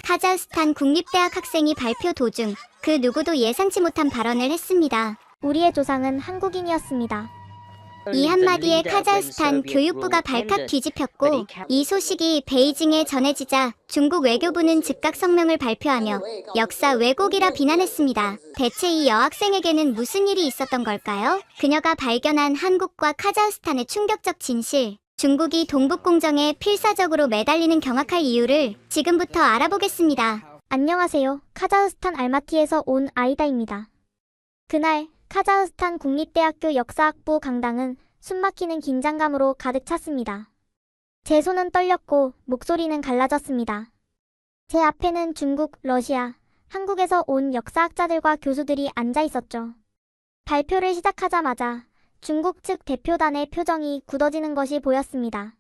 카자흐스탄 국립대학 학생이 발표 도중 그 누구도 예상치 못한 발언을 했습니다. 우리의 조상은 한국인이었습니다. 이 한마디에 카자흐스탄 교육부가 발칵 뒤집혔고, 이 소식이 베이징에 전해지자 중국 외교부는 즉각 성명을 발표하며 역사 왜곡이라 비난했습니다. 대체 이 여학생에게는 무슨 일이 있었던 걸까요? 그녀가 발견한 한국과 카자흐스탄의 충격적 진실, 중국이 동북공정에 필사적으로 매달리는 경악할 이유를 지금부터 알아보겠습니다. 안녕하세요. 카자흐스탄 알마티에서 온 아이다입니다. 그날 카자흐스탄 국립대학교 역사학부 강당은 숨막히는 긴장감으로 가득 찼습니다. 제 손은 떨렸고 목소리는 갈라졌습니다. 제 앞에는 중국, 러시아, 한국에서 온 역사학자들과 교수들이 앉아 있었죠. 발표를 시작하자마자 중국 측 대표단의 표정이 굳어지는 것이 보였습니다.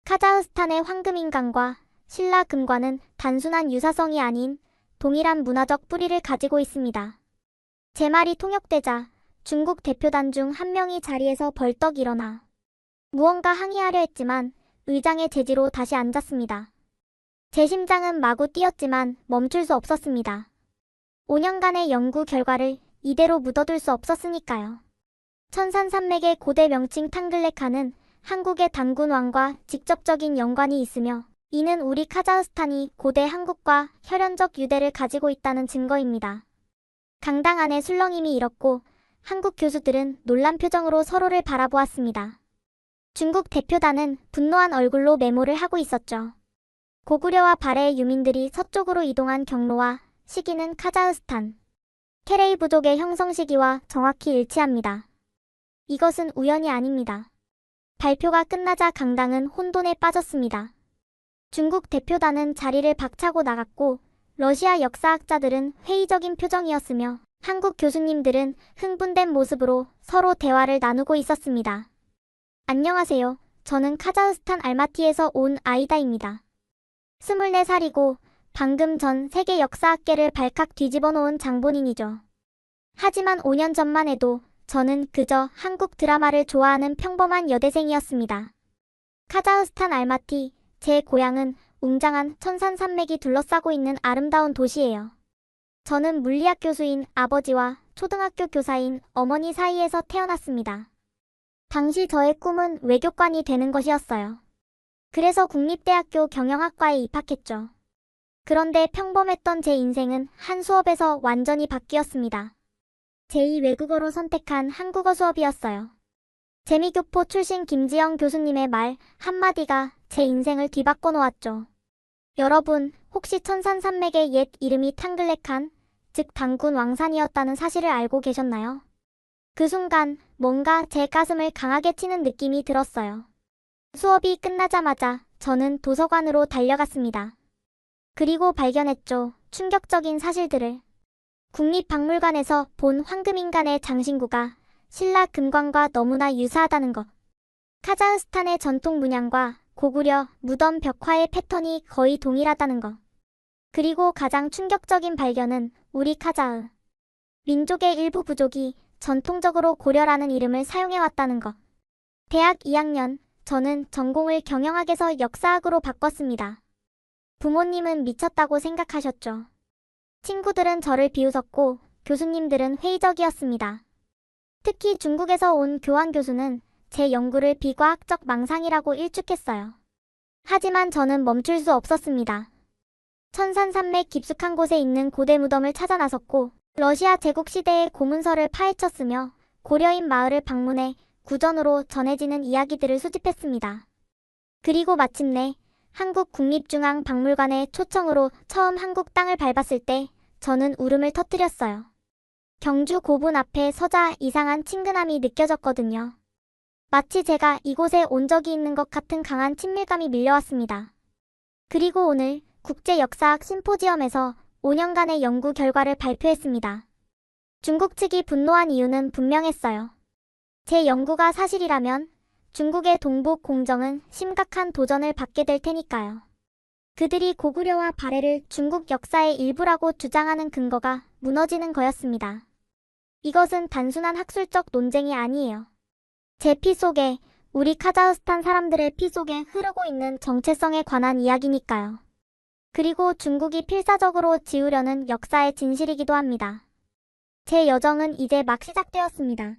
카자흐스탄의 황금인간과 신라 금관은 단순한 유사성이 아닌 동일한 문화적 뿌리를 가지고 있습니다. 제 말이 통역되자 중국 대표단 중 한 명이 자리에서 벌떡 일어나 무언가 항의하려 했지만 의장의 제지로 다시 앉았습니다. 제 심장은 마구 뛰었지만 멈출 수 없었습니다. 5년간의 연구 결과를 이대로 묻어둘 수 없었으니까요. 천산산맥의 고대 명칭 탕글레칸은 한국의 단군왕과 직접적인 연관이 있으며 이는 우리 카자흐스탄이 고대 한국과 혈연적 유대를 가지고 있다는 증거입니다. 강당 안에 술렁임이 일었고 한국 교수들은 놀란 표정으로 서로를 바라보았습니다. 중국 대표단은 분노한 얼굴로 메모를 하고 있었죠. 고구려와 발해의 유민들이 서쪽으로 이동한 경로와 시기는 카자흐스탄, 케레이 부족의 형성 시기와 정확히 일치합니다. 이것은 우연이 아닙니다. 발표가 끝나자 강당은 혼돈에 빠졌습니다. 중국 대표단은 자리를 박차고 나갔고 러시아 역사학자들은 회의적인 표정이었으며 한국 교수님들은 흥분된 모습으로 서로 대화를 나누고 있었습니다. 안녕하세요. 저는 카자흐스탄 알마티에서 온 아이다입니다. 24살이고 방금 전 세계 역사학계를 발칵 뒤집어 놓은 장본인이죠. 하지만 5년 전만 해도 저는 그저 한국 드라마를 좋아하는 평범한 여대생이었습니다. 카자흐스탄 알마티, 제 고향은 웅장한 천산산맥이 둘러싸고 있는 아름다운 도시예요. 저는 물리학 교수인 아버지와 초등학교 교사인 어머니 사이에서 태어났습니다. 당시 저의 꿈은 외교관이 되는 것이었어요. 그래서 국립대학교 경영학과에 입학했죠. 그런데 평범했던 제 인생은 한 수업에서 완전히 바뀌었습니다. 제2 외국어로 선택한 한국어 수업이었어요. 재미교포 출신 김지영 교수님의 말 한마디가 제 인생을 뒤바꿔 놓았죠. 여러분, 혹시 천산산맥의 옛 이름이 탕글레칸, 즉 단군 왕산이었다는 사실을 알고 계셨나요? 그 순간 뭔가 제 가슴을 강하게 치는 느낌이 들었어요. 수업이 끝나자마자 저는 도서관으로 달려갔습니다. 그리고 발견했죠. 충격적인 사실들을. 국립박물관에서 본 황금인간의 장신구가 신라 금관과 너무나 유사하다는 것. 카자흐스탄의 전통 문양과 고구려 무덤 벽화의 패턴이 거의 동일하다는 것. 그리고 가장 충격적인 발견은 우리 카자흐 민족의 일부 부족이 전통적으로 고려라는 이름을 사용해왔다는 것. 대학 2학년, 저는 전공을 경영학에서 역사학으로 바꿨습니다. 부모님은 미쳤다고 생각하셨죠. 친구들은 저를 비웃었고 교수님들은 회의적이었습니다. 특히 중국에서 온 교환 교수는 제 연구를 비과학적 망상이라고 일축했어요. 하지만 저는 멈출 수 없었습니다. 천산산맥 깊숙한 곳에 있는 고대 무덤을 찾아 나섰고 러시아 제국 시대의 고문서를 파헤쳤으며 고려인 마을을 방문해 구전으로 전해지는 이야기들을 수집했습니다. 그리고 마침내 한국 국립중앙박물관의 초청으로 처음 한국 땅을 밟았을 때 저는 울음을 터뜨렸어요. 경주 고분 앞에 서자 이상한 친근함이 느껴졌거든요. 마치 제가 이곳에 온 적이 있는 것 같은 강한 친밀감이 밀려왔습니다. 그리고 오늘 국제역사학 심포지엄에서 5년간의 연구 결과를 발표했습니다. 중국 측이 분노한 이유는 분명했어요. 제 연구가 사실이라면 중국의 동북 공정은 심각한 도전을 받게 될 테니까요. 그들이 고구려와 발해를 중국 역사의 일부라고 주장하는 근거가 무너지는 거였습니다. 이것은 단순한 학술적 논쟁이 아니에요. 제 피 속에, 우리 카자흐스탄 사람들의 피 속에 흐르고 있는 정체성에 관한 이야기니까요. 그리고 중국이 필사적으로 지우려는 역사의 진실이기도 합니다. 제 여정은 이제 막 시작되었습니다.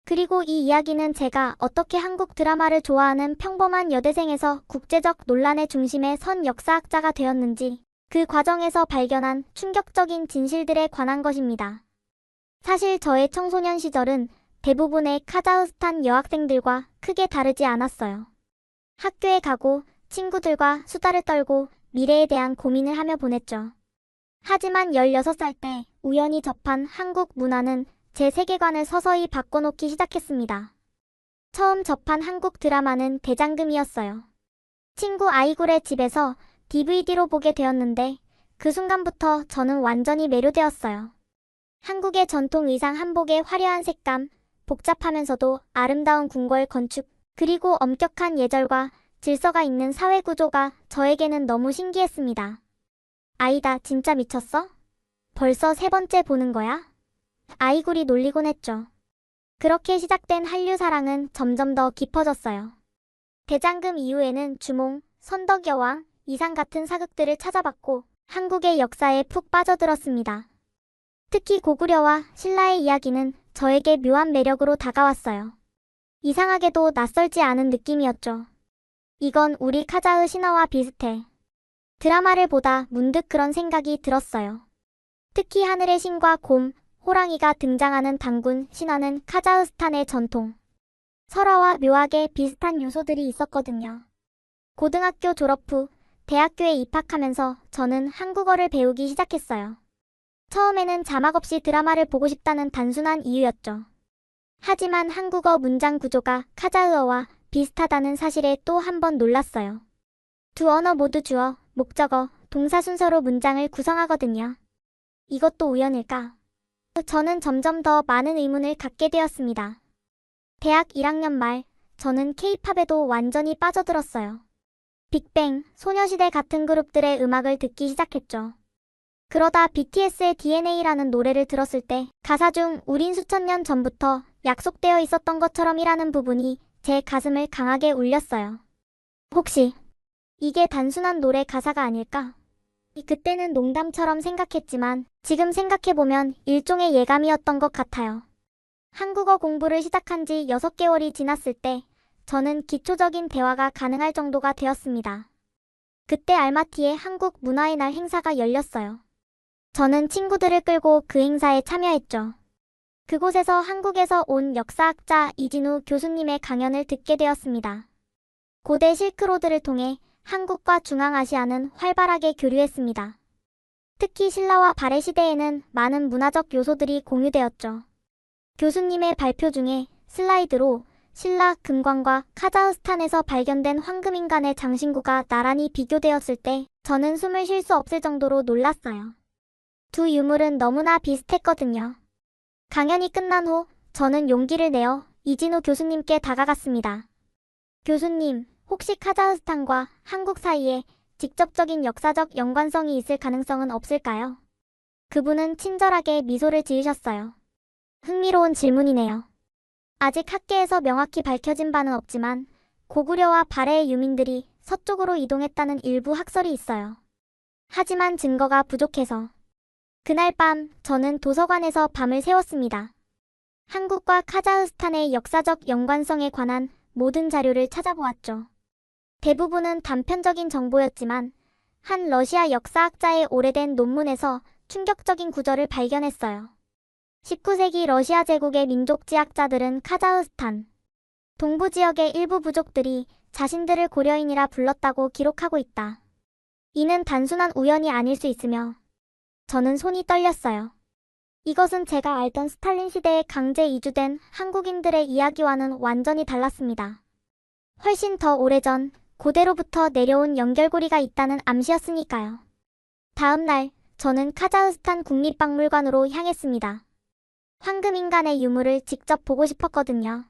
그리고 이 이야기는 제가 어떻게 한국 드라마를 좋아하는 평범한 여대생에서 국제적 논란의 중심에 선 역사학자가 되었는지 그 과정에서 발견한 충격적인 진실들에 관한 것입니다. 사실 저의 청소년 시절은 대부분의 카자흐스탄 여학생들과 크게 다르지 않았어요. 학교에 가고 친구들과 수다를 떨고 미래에 대한 고민을 하며 보냈죠. 하지만 16살 때 우연히 접한 한국 문화는 제 세계관을 서서히 바꿔놓기 시작했습니다. 처음 접한 한국 드라마는 대장금이었어요. 친구 아이굴의 집에서 DVD로 보게 되었는데 그 순간부터 저는 완전히 매료되었어요. 한국의 전통 의상 한복의 화려한 색감, 복잡하면서도 아름다운 궁궐 건축, 그리고 엄격한 예절과 질서가 있는 사회 구조가 저에게는 너무 신기했습니다. 아이다, 진짜 미쳤어? 벌써 세 번째 보는 거야? 아이굴이 놀리곤 했죠. 그렇게 시작된 한류 사랑은 점점 더 깊어졌어요. 대장금 이후에는 주몽, 선덕여왕, 이상 같은 사극들을 찾아봤고 한국의 역사에 푹 빠져들었습니다. 특히 고구려와 신라의 이야기는 저에게 묘한 매력으로 다가왔어요. 이상하게도 낯설지 않은 느낌이었죠. 이건 우리 카자흐 신화와 비슷해. 드라마를 보다 문득 그런 생각이 들었어요. 특히 하늘의 신과 곰, 호랑이가 등장하는 단군 신화는 카자흐스탄의 전통, 설화와 묘하게 비슷한 요소들이 있었거든요. 고등학교 졸업 후 대학교에 입학하면서 저는 한국어를 배우기 시작했어요. 처음에는 자막 없이 드라마를 보고 싶다는 단순한 이유였죠. 하지만 한국어 문장 구조가 카자흐어와 비슷하다는 사실에 또 한 번 놀랐어요. 두 언어 모두 주어, 목적어, 동사 순서로 문장을 구성하거든요. 이것도 우연일까? 저는 점점 더 많은 의문을 갖게 되었습니다. 대학 1학년 말, 저는 K-팝에도 완전히 빠져들었어요. 빅뱅, 소녀시대 같은 그룹들의 음악을 듣기 시작했죠. 그러다 BTS의 DNA라는 노래를 들었을 때 가사 중 우린 수천 년 전부터 약속되어 있었던 것처럼이라는 부분이 제 가슴을 강하게 울렸어요. 혹시 이게 단순한 노래 가사가 아닐까? 그때는 농담처럼 생각했지만 지금 생각해보면 일종의 예감이었던 것 같아요. 한국어 공부를 시작한 지 6개월이 지났을 때 저는 기초적인 대화가 가능할 정도가 되었습니다. 그때 알마티의 한국 문화의 날 행사가 열렸어요. 저는 친구들을 끌고 그 행사에 참여했죠. 그곳에서 한국에서 온 역사학자 이진우 교수님의 강연을 듣게 되었습니다. 고대 실크로드를 통해 한국과 중앙아시아는 활발하게 교류했습니다. 특히 신라와 발해 시대에는 많은 문화적 요소들이 공유되었죠. 교수님의 발표 중에 슬라이드로 신라 금관과 카자흐스탄에서 발견된 황금인간의 장신구가 나란히 비교되었을 때 저는 숨을 쉴 수 없을 정도로 놀랐어요. 두 유물은 너무나 비슷했거든요. 강연이 끝난 후 저는 용기를 내어 이진우 교수님께 다가갔습니다. 교수님, 혹시 카자흐스탄과 한국 사이에 직접적인 역사적 연관성이 있을 가능성은 없을까요? 그분은 친절하게 미소를 지으셨어요. 흥미로운 질문이네요. 아직 학계에서 명확히 밝혀진 바는 없지만 고구려와 발해의 유민들이 서쪽으로 이동했다는 일부 학설이 있어요. 하지만 증거가 부족해서 그날 밤 저는 도서관에서 밤을 새웠습니다. 한국과 카자흐스탄의 역사적 연관성에 관한 모든 자료를 찾아보았죠. 대부분은 단편적인 정보였지만 한 러시아 역사학자의 오래된 논문에서 충격적인 구절을 발견했어요. 19세기 러시아 제국의 민족지학자들은 카자흐스탄 동부 지역의 일부 부족들이 자신들을 고려인이라 불렀다고 기록하고 있다. 이는 단순한 우연이 아닐 수 있으며 저는 손이 떨렸어요. 이것은 제가 알던 스탈린 시대에 강제 이주된 한국인들의 이야기와는 완전히 달랐습니다. 훨씬 더 오래전 고대로부터 내려온 연결고리가 있다는 암시였으니까요. 다음 날 저는 카자흐스탄 국립박물관으로 향했습니다. 황금인간의 유물을 직접 보고 싶었거든요.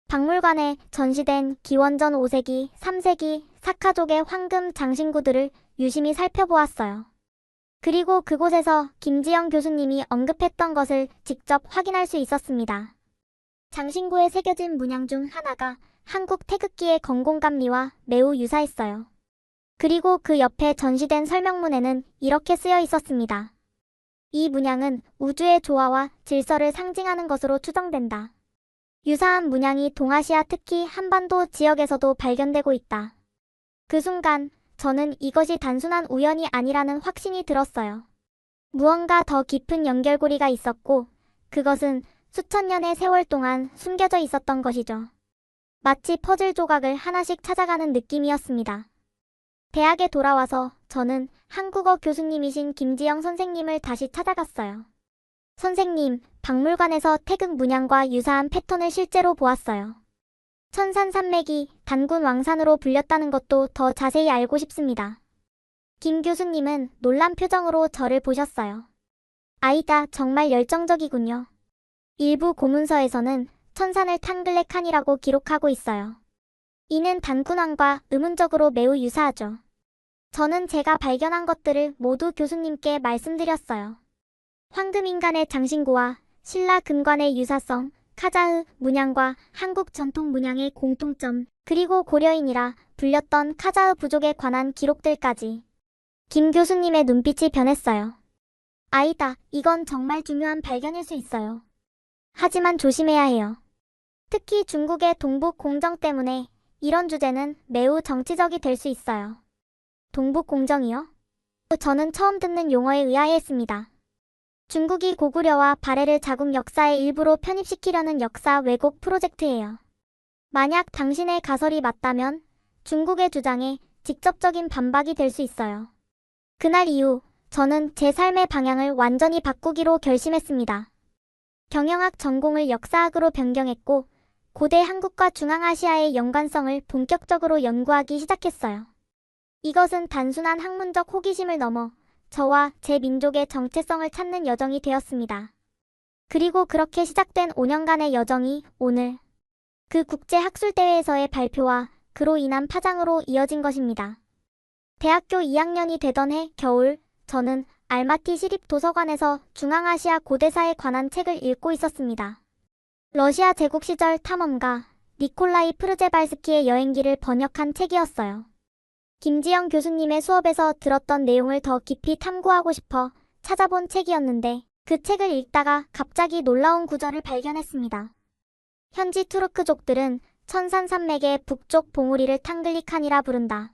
박물관에 전시된 기원전 5세기, 3세기 사카족의 황금 장신구들을 유심히 살펴보았어요. 그리고 그곳에서 김지영 교수님이 언급했던 것을 직접 확인할 수 있었습니다. 장신구에 새겨진 문양 중 하나가 한국 태극기의 건공감리와 매우 유사했어요. 그리고 그 옆에 전시된 설명문에는 이렇게 쓰여 있었습니다. 이 문양은 우주의 조화와 질서를 상징하는 것으로 추정된다. 유사한 문양이 동아시아 특히 한반도 지역에서도 발견되고 있다. 그 순간 저는 이것이 단순한 우연이 아니라는 확신이 들었어요. 무언가 더 깊은 연결고리가 있었고 그것은 수천 년의 세월 동안 숨겨져 있었던 것이죠. 마치 퍼즐 조각을 하나씩 찾아가는 느낌이었습니다. 대학에 돌아와서 저는 한국어 교수님이신 김지영 선생님을 다시 찾아갔어요. 선생님, 박물관에서 태극 문양과 유사한 패턴을 실제로 보았어요. 천산산맥이 단군 왕산으로 불렸다는 것도 더 자세히 알고 싶습니다. 김 교수님은 놀란 표정으로 저를 보셨어요. 아이가 정말 열정적이군요. 일부 고문서에서는 천산을 탕글레칸이라고 기록하고 있어요. 이는 단군왕과 의문적으로 매우 유사하죠. 저는 제가 발견한 것들을 모두 교수님께 말씀드렸어요. 황금인간의 장신구와 신라 금관의 유사성, 카자흐 문양과 한국 전통 문양의 공통점, 그리고 고려인이라 불렸던 카자흐 부족에 관한 기록들까지. 김 교수님의 눈빛이 변했어요. 아이다, 이건 정말 중요한 발견일 수 있어요. 하지만 조심해야 해요. 특히 중국의 동북 공정 때문에 이런 주제는 매우 정치적이 될 수 있어요. 동북 공정이요? 저는 처음 듣는 용어에 의아해했습니다. 중국이 고구려와 발해를 자국 역사의 일부로 편입시키려는 역사 왜곡 프로젝트예요. 만약 당신의 가설이 맞다면 중국의 주장에 직접적인 반박이 될 수 있어요. 그날 이후 저는 제 삶의 방향을 완전히 바꾸기로 결심했습니다. 경영학 전공을 역사학으로 변경했고 고대 한국과 중앙아시아의 연관성을 본격적으로 연구하기 시작했어요. 이것은 단순한 학문적 호기심을 넘어 저와 제 민족의 정체성을 찾는 여정이 되었습니다. 그리고 그렇게 시작된 5년간의 여정이 오늘 그 국제학술대회에서의 발표와 그로 인한 파장으로 이어진 것입니다. 대학교 2학년이 되던 해 겨울, 저는 알마티 시립도서관에서 중앙아시아 고대사에 관한 책을 읽고 있었습니다. 러시아 제국 시절 탐험가 니콜라이 프르제발스키의 여행기를 번역한 책이었어요. 김지영 교수님의 수업에서 들었던 내용을 더 깊이 탐구하고 싶어 찾아본 책이었는데 그 책을 읽다가 갑자기 놀라운 구절을 발견했습니다. 현지 투르크족들은 천산산맥의 북쪽 봉우리를 탕글리칸이라 부른다.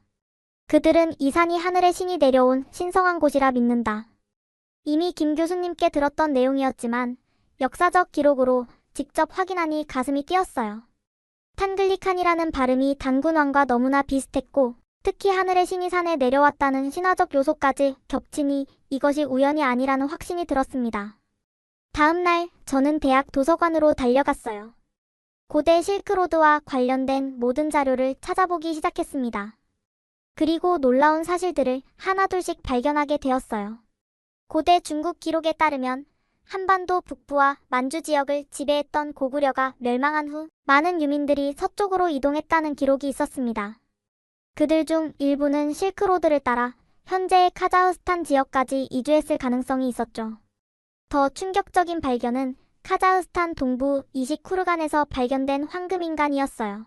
그들은 이 산이 하늘의 신이 내려온 신성한 곳이라 믿는다. 이미 김 교수님께 들었던 내용이었지만 역사적 기록으로 직접 확인하니 가슴이 뛰었어요. 탕글리칸이라는 발음이 단군왕과 너무나 비슷했고 특히 하늘의 신이 산에 내려왔다는 신화적 요소까지 겹치니 이것이 우연이 아니라는 확신이 들었습니다. 다음 날 저는 대학 도서관으로 달려갔어요. 고대 실크로드와 관련된 모든 자료를 찾아보기 시작했습니다. 그리고 놀라운 사실들을 하나둘씩 발견하게 되었어요. 고대 중국 기록에 따르면 한반도 북부와 만주 지역을 지배했던 고구려가 멸망한 후 많은 유민들이 서쪽으로 이동했다는 기록이 있었습니다. 그들 중 일부는 실크로드를 따라 현재의 카자흐스탄 지역까지 이주했을 가능성이 있었죠. 더 충격적인 발견은 카자흐스탄 동부 이시쿠르간에서 발견된 황금인간이었어요.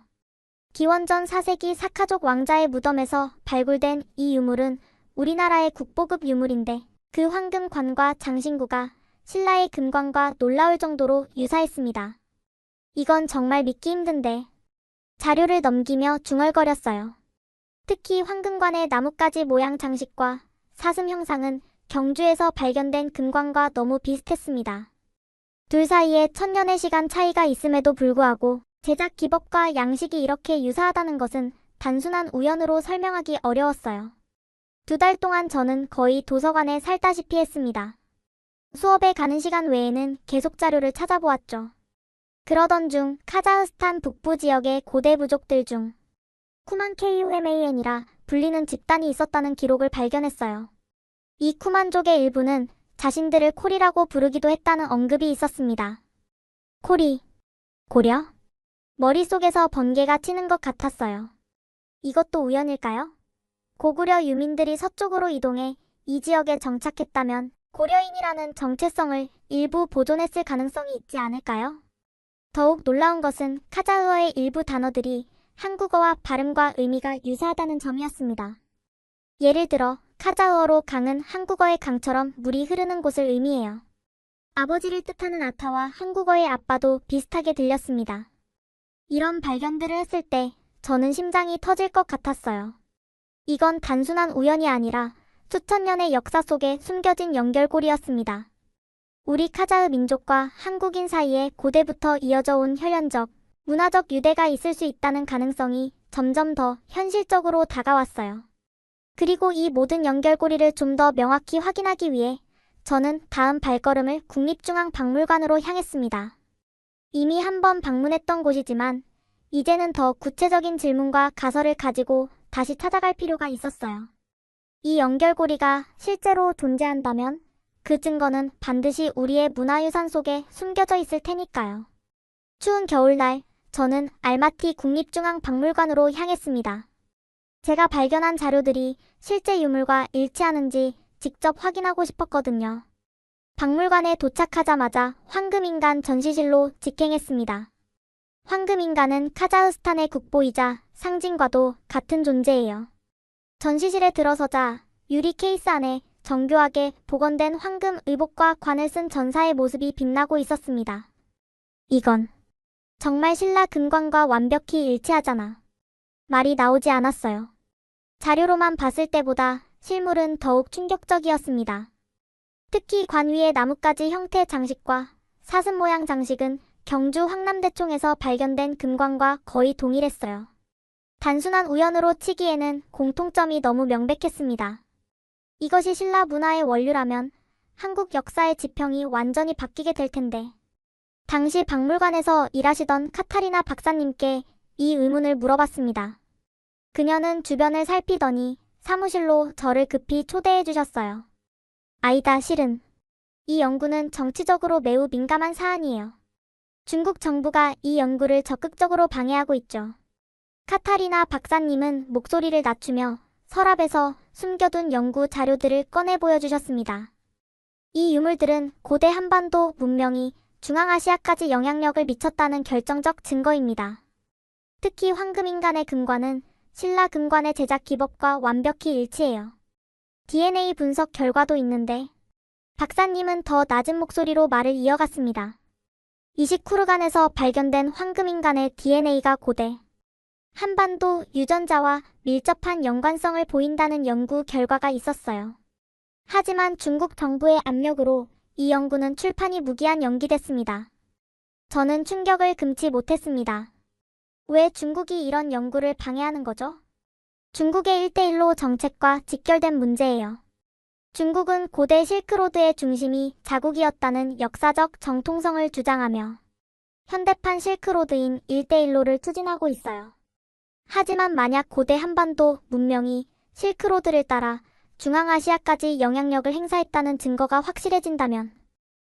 기원전 4세기 사카족 왕자의 무덤에서 발굴된 이 유물은 우리나라의 국보급 유물인데 그 황금관과 장신구가 신라의 금관과 놀라울 정도로 유사했습니다. 이건 정말 믿기 힘든데 자료를 넘기며 중얼거렸어요. 특히 황금관의 나뭇가지 모양 장식과 사슴 형상은 경주에서 발견된 금관과 너무 비슷했습니다. 둘 사이에 천년의 시간 차이가 있음에도 불구하고 제작 기법과 양식이 이렇게 유사하다는 것은 단순한 우연으로 설명하기 어려웠어요. 2달 동안 저는 거의 도서관에 살다시피 했습니다. 수업에 가는 시간 외에는 계속 자료를 찾아보았죠. 그러던 중 카자흐스탄 북부 지역의 고대 부족들 중 쿠만 KUMAN이라 불리는 집단이 있었다는 기록을 발견했어요. 이 쿠만족의 일부는 자신들을 콜이라고 부르기도 했다는 언급이 있었습니다. 콜이, 고려? 머릿속에서 번개가 치는 것 같았어요. 이것도 우연일까요? 고구려 유민들이 서쪽으로 이동해 이 지역에 정착했다면 고려인이라는 정체성을 일부 보존했을 가능성이 있지 않을까요? 더욱 놀라운 것은 카자흐어의 일부 단어들이 한국어와 발음과 의미가 유사하다는 점이었습니다. 예를 들어 카자흐어로 강은 한국어의 강처럼 물이 흐르는 곳을 의미해요. 아버지를 뜻하는 아타와 한국어의 아빠도 비슷하게 들렸습니다. 이런 발견들을 했을 때 저는 심장이 터질 것 같았어요. 이건 단순한 우연이 아니라 수천 년의 역사 속에 숨겨진 연결고리였습니다. 우리 카자흐 민족과 한국인 사이에 고대부터 이어져 온 혈연적, 문화적 유대가 있을 수 있다는 가능성이 점점 더 현실적으로 다가왔어요. 그리고 이 모든 연결고리를 좀 더 명확히 확인하기 위해 저는 다음 발걸음을 국립중앙박물관으로 향했습니다. 이미 한번 방문했던 곳이지만 이제는 더 구체적인 질문과 가설을 가지고 다시 찾아갈 필요가 있었어요. 이 연결고리가 실제로 존재한다면 그 증거는 반드시 우리의 문화유산 속에 숨겨져 있을 테니까요. 추운 겨울날, 저는 알마티 국립중앙박물관으로 향했습니다. 제가 발견한 자료들이 실제 유물과 일치하는지 직접 확인하고 싶었거든요. 박물관에 도착하자마자 황금인간 전시실로 직행했습니다. 황금인간은 카자흐스탄의 국보이자 상징과도 같은 존재예요. 전시실에 들어서자 유리 케이스 안에 정교하게 복원된 황금 의복과 관을 쓴 전사의 모습이 빛나고 있었습니다. 이건 정말 신라 금관과 완벽히 일치하잖아. 말이 나오지 않았어요. 자료로만 봤을 때보다 실물은 더욱 충격적이었습니다. 특히 관 위의 나뭇가지 형태 장식과 사슴 모양 장식은 경주 황남대총에서 발견된 금관과 거의 동일했어요. 단순한 우연으로 치기에는 공통점이 너무 명백했습니다. 이것이 신라 문화의 원류라면 한국 역사의 지평이 완전히 바뀌게 될 텐데. 당시 박물관에서 일하시던 카타리나 박사님께 이 의문을 물어봤습니다. 그녀는 주변을 살피더니 사무실로 저를 급히 초대해 주셨어요. 아니다, 실은. 이 연구는 정치적으로 매우 민감한 사안이에요. 중국 정부가 이 연구를 적극적으로 방해하고 있죠. 카타리나 박사님은 목소리를 낮추며 서랍에서 숨겨둔 연구 자료들을 꺼내 보여주셨습니다. 이 유물들은 고대 한반도 문명이 중앙아시아까지 영향력을 미쳤다는 결정적 증거입니다. 특히 황금인간의 금관은 신라 금관의 제작 기법과 완벽히 일치해요. DNA 분석 결과도 있는데 박사님은 더 낮은 목소리로 말을 이어갔습니다. 이시쿠르간에서 발견된 황금인간의 DNA가 고대 한반도 유전자와 밀접한 연관성을 보인다는 연구 결과가 있었어요. 하지만 중국 정부의 압력으로 이 연구는 출판이 무기한 연기됐습니다. 저는 충격을 금치 못했습니다. 왜 중국이 이런 연구를 방해하는 거죠? 중국의 1대1로 정책과 직결된 문제예요. 중국은 고대 실크로드의 중심이 자국이었다는 역사적 정통성을 주장하며 현대판 실크로드인 1대1로를 추진하고 있어요. 하지만 만약 고대 한반도 문명이 실크로드를 따라 중앙아시아까지 영향력을 행사했다는 증거가 확실해진다면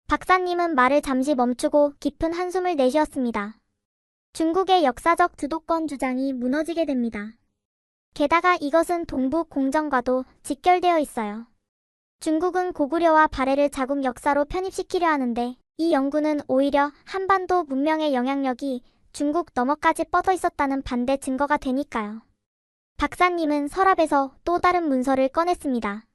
박사님은 말을 잠시 멈추고 깊은 한숨을 내쉬었습니다. 중국의 역사적 주도권 주장이 무너지게 됩니다. 게다가 이것은 동북 공정과도 직결되어 있어요. 중국은 고구려와 발해를 자국 역사로 편입시키려 하는데 이 연구는 오히려 한반도 문명의 영향력이 중국 너머까지 뻗어 있었다는 반대 증거가 되니까요. 박사님은 서랍에서 또 다른 문서를 꺼냈습니다.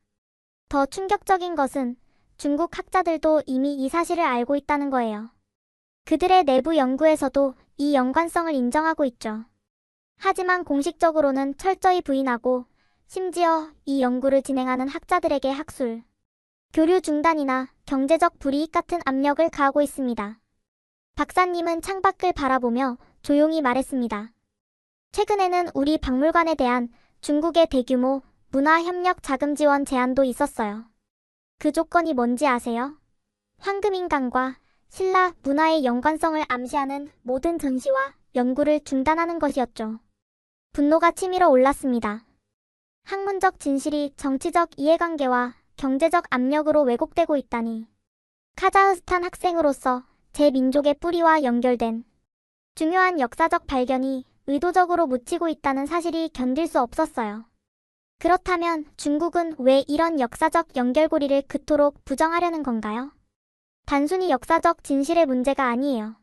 더 충격적인 것은 중국 학자들도 이미 이 사실을 알고 있다는 거예요. 그들의 내부 연구에서도 이 연관성을 인정하고 있죠. 하지만 공식적으로는 철저히 부인하고 심지어 이 연구를 진행하는 학자들에게 학술, 교류 중단이나 경제적 불이익 같은 압력을 가하고 있습니다. 박사님은 창밖을 바라보며 조용히 말했습니다. 최근에는 우리 박물관에 대한 중국의 대규모 문화협력 자금 지원 제안도 있었어요. 그 조건이 뭔지 아세요? 황금인간과 신라 문화의 연관성을 암시하는 모든 전시와 연구를 중단하는 것이었죠. 분노가 치밀어 올랐습니다. 학문적 진실이 정치적 이해관계와 경제적 압력으로 왜곡되고 있다니. 카자흐스탄 학생으로서 제 민족의 뿌리와 연결된 중요한 역사적 발견이 의도적으로 묻히고 있다는 사실이 견딜 수 없었어요. 그렇다면 중국은 왜 이런 역사적 연결고리를 그토록 부정하려는 건가요? 단순히 역사적 진실의 문제가 아니에요.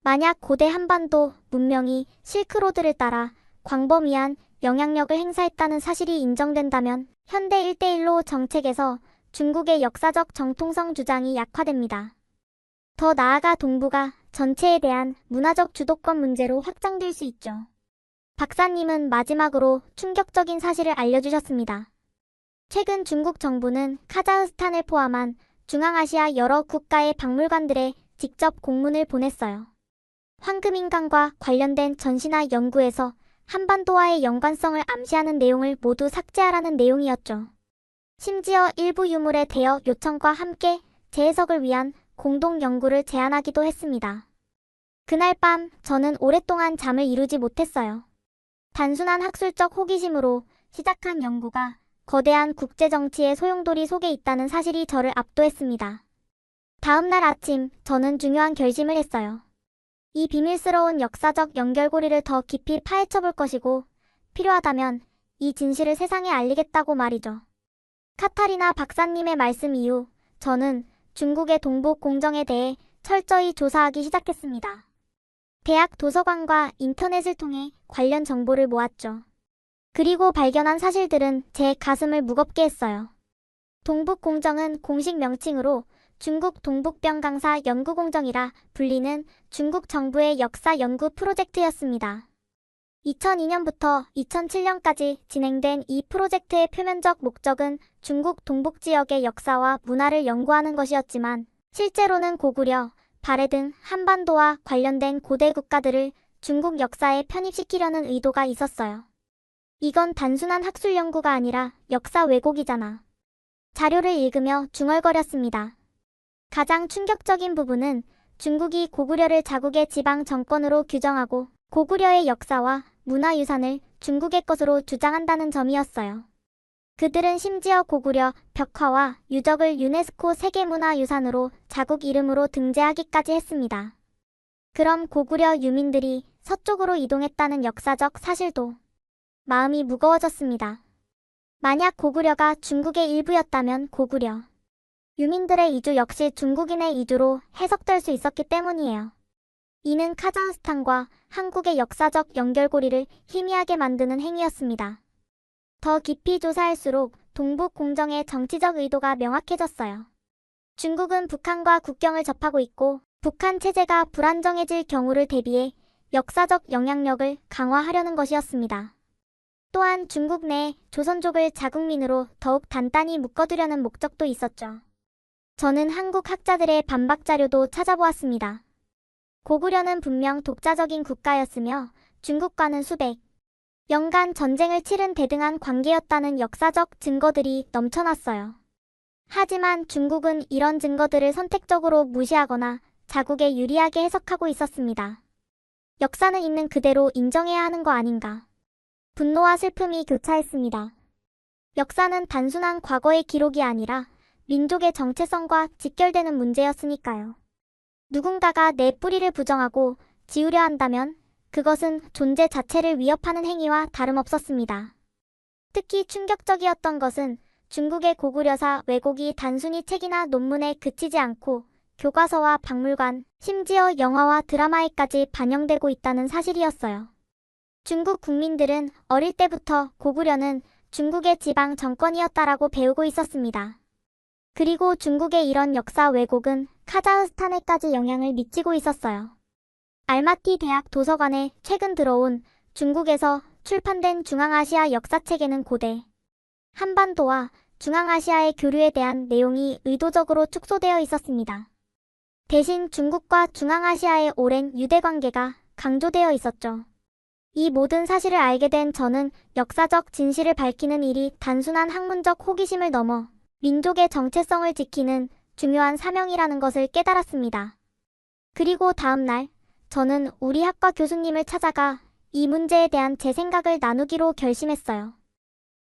만약 고대 한반도 문명이 실크로드를 따라 광범위한 영향력을 행사했다는 사실이 인정된다면 현대 1대1로 정책에서 중국의 역사적 정통성 주장이 약화됩니다. 더 나아가 동북아 전체에 대한 문화적 주도권 문제로 확장될 수 있죠. 박사님은 마지막으로 충격적인 사실을 알려주셨습니다. 최근 중국 정부는 카자흐스탄을 포함한 중앙아시아 여러 국가의 박물관들에 직접 공문을 보냈어요. 황금인간과 관련된 전시나 연구에서 한반도와의 연관성을 암시하는 내용을 모두 삭제하라는 내용이었죠. 심지어 일부 유물의 대여 요청과 함께 재해석을 위한 공동 연구를 제안하기도 했습니다. 그날 밤 저는 오랫동안 잠을 이루지 못했어요. 단순한 학술적 호기심으로 시작한 연구가 거대한 국제정치의 소용돌이 속에 있다는 사실이 저를 압도했습니다. 다음 날 아침 저는 중요한 결심을 했어요. 이 비밀스러운 역사적 연결고리를 더 깊이 파헤쳐볼 것이고 필요하다면 이 진실을 세상에 알리겠다고 말이죠. 카타리나 박사님의 말씀 이후 저는 중국의 동북 공정에 대해 철저히 조사하기 시작했습니다. 대학 도서관과 인터넷을 통해 관련 정보를 모았죠. 그리고 발견한 사실들은 제 가슴을 무겁게 했어요. 동북 공정은 공식 명칭으로 중국 동북병강사 연구공정이라 불리는 중국 정부의 역사 연구 프로젝트였습니다. 2002년부터 2007년까지 진행된 이 프로젝트의 표면적 목적은 중국 동북 지역의 역사와 문화를 연구하는 것이었지만 실제로는 고구려, 발해 등 한반도와 관련된 고대 국가들을 중국 역사에 편입시키려는 의도가 있었어요. 이건 단순한 학술 연구가 아니라 역사 왜곡이잖아. 자료를 읽으며 중얼거렸습니다. 가장 충격적인 부분은 중국이 고구려를 자국의 지방 정권으로 규정하고 고구려의 역사와 문화유산을 중국의 것으로 주장한다는 점이었어요. 그들은 심지어 고구려 벽화와 유적을 유네스코 세계문화유산으로 자국 이름으로 등재하기까지 했습니다. 그럼 고구려 유민들이 서쪽으로 이동했다는 역사적 사실도 마음이 무거워졌습니다. 만약 고구려가 중국의 일부였다면 고구려 유민들의 이주 역시 중국인의 이주로 해석될 수 있었기 때문이에요. 이는 카자흐스탄과 한국의 역사적 연결고리를 희미하게 만드는 행위였습니다. 더 깊이 조사할수록 동북 공정의 정치적 의도가 명확해졌어요. 중국은 북한과 국경을 접하고 있고 북한 체제가 불안정해질 경우를 대비해 역사적 영향력을 강화하려는 것이었습니다. 또한 중국 내 조선족을 자국민으로 더욱 단단히 묶어두려는 목적도 있었죠. 저는 한국 학자들의 반박 자료도 찾아보았습니다. 고구려는 분명 독자적인 국가였으며 중국과는 수백 년간 전쟁을 치른 대등한 관계였다는 역사적 증거들이 넘쳐났어요. 하지만 중국은 이런 증거들을 선택적으로 무시하거나 자국에 유리하게 해석하고 있었습니다. 역사는 있는 그대로 인정해야 하는 거 아닌가. 분노와 슬픔이 교차했습니다. 역사는 단순한 과거의 기록이 아니라 민족의 정체성과 직결되는 문제였으니까요. 누군가가 내 뿌리를 부정하고 지우려 한다면 그것은 존재 자체를 위협하는 행위와 다름없었습니다. 특히 충격적이었던 것은 중국의 고구려사 왜곡이 단순히 책이나 논문에 그치지 않고 교과서와 박물관, 심지어 영화와 드라마에까지 반영되고 있다는 사실이었어요. 중국 국민들은 어릴 때부터 고구려는 중국의 지방 정권이었다라고 배우고 있었습니다. 그리고 중국의 이런 역사 왜곡은 카자흐스탄에까지 영향을 미치고 있었어요. 알마티 대학 도서관에 최근 들어온 중국에서 출판된 중앙아시아 역사책에는 고대 한반도와 중앙아시아의 교류에 대한 내용이 의도적으로 축소되어 있었습니다. 대신 중국과 중앙아시아의 오랜 유대관계가 강조되어 있었죠. 이 모든 사실을 알게 된 저는 역사적 진실을 밝히는 일이 단순한 학문적 호기심을 넘어 민족의 정체성을 지키는 중요한 사명이라는 것을 깨달았습니다. 그리고 다음 날 저는 우리 학과 교수님을 찾아가 이 문제에 대한 제 생각을 나누기로 결심했어요.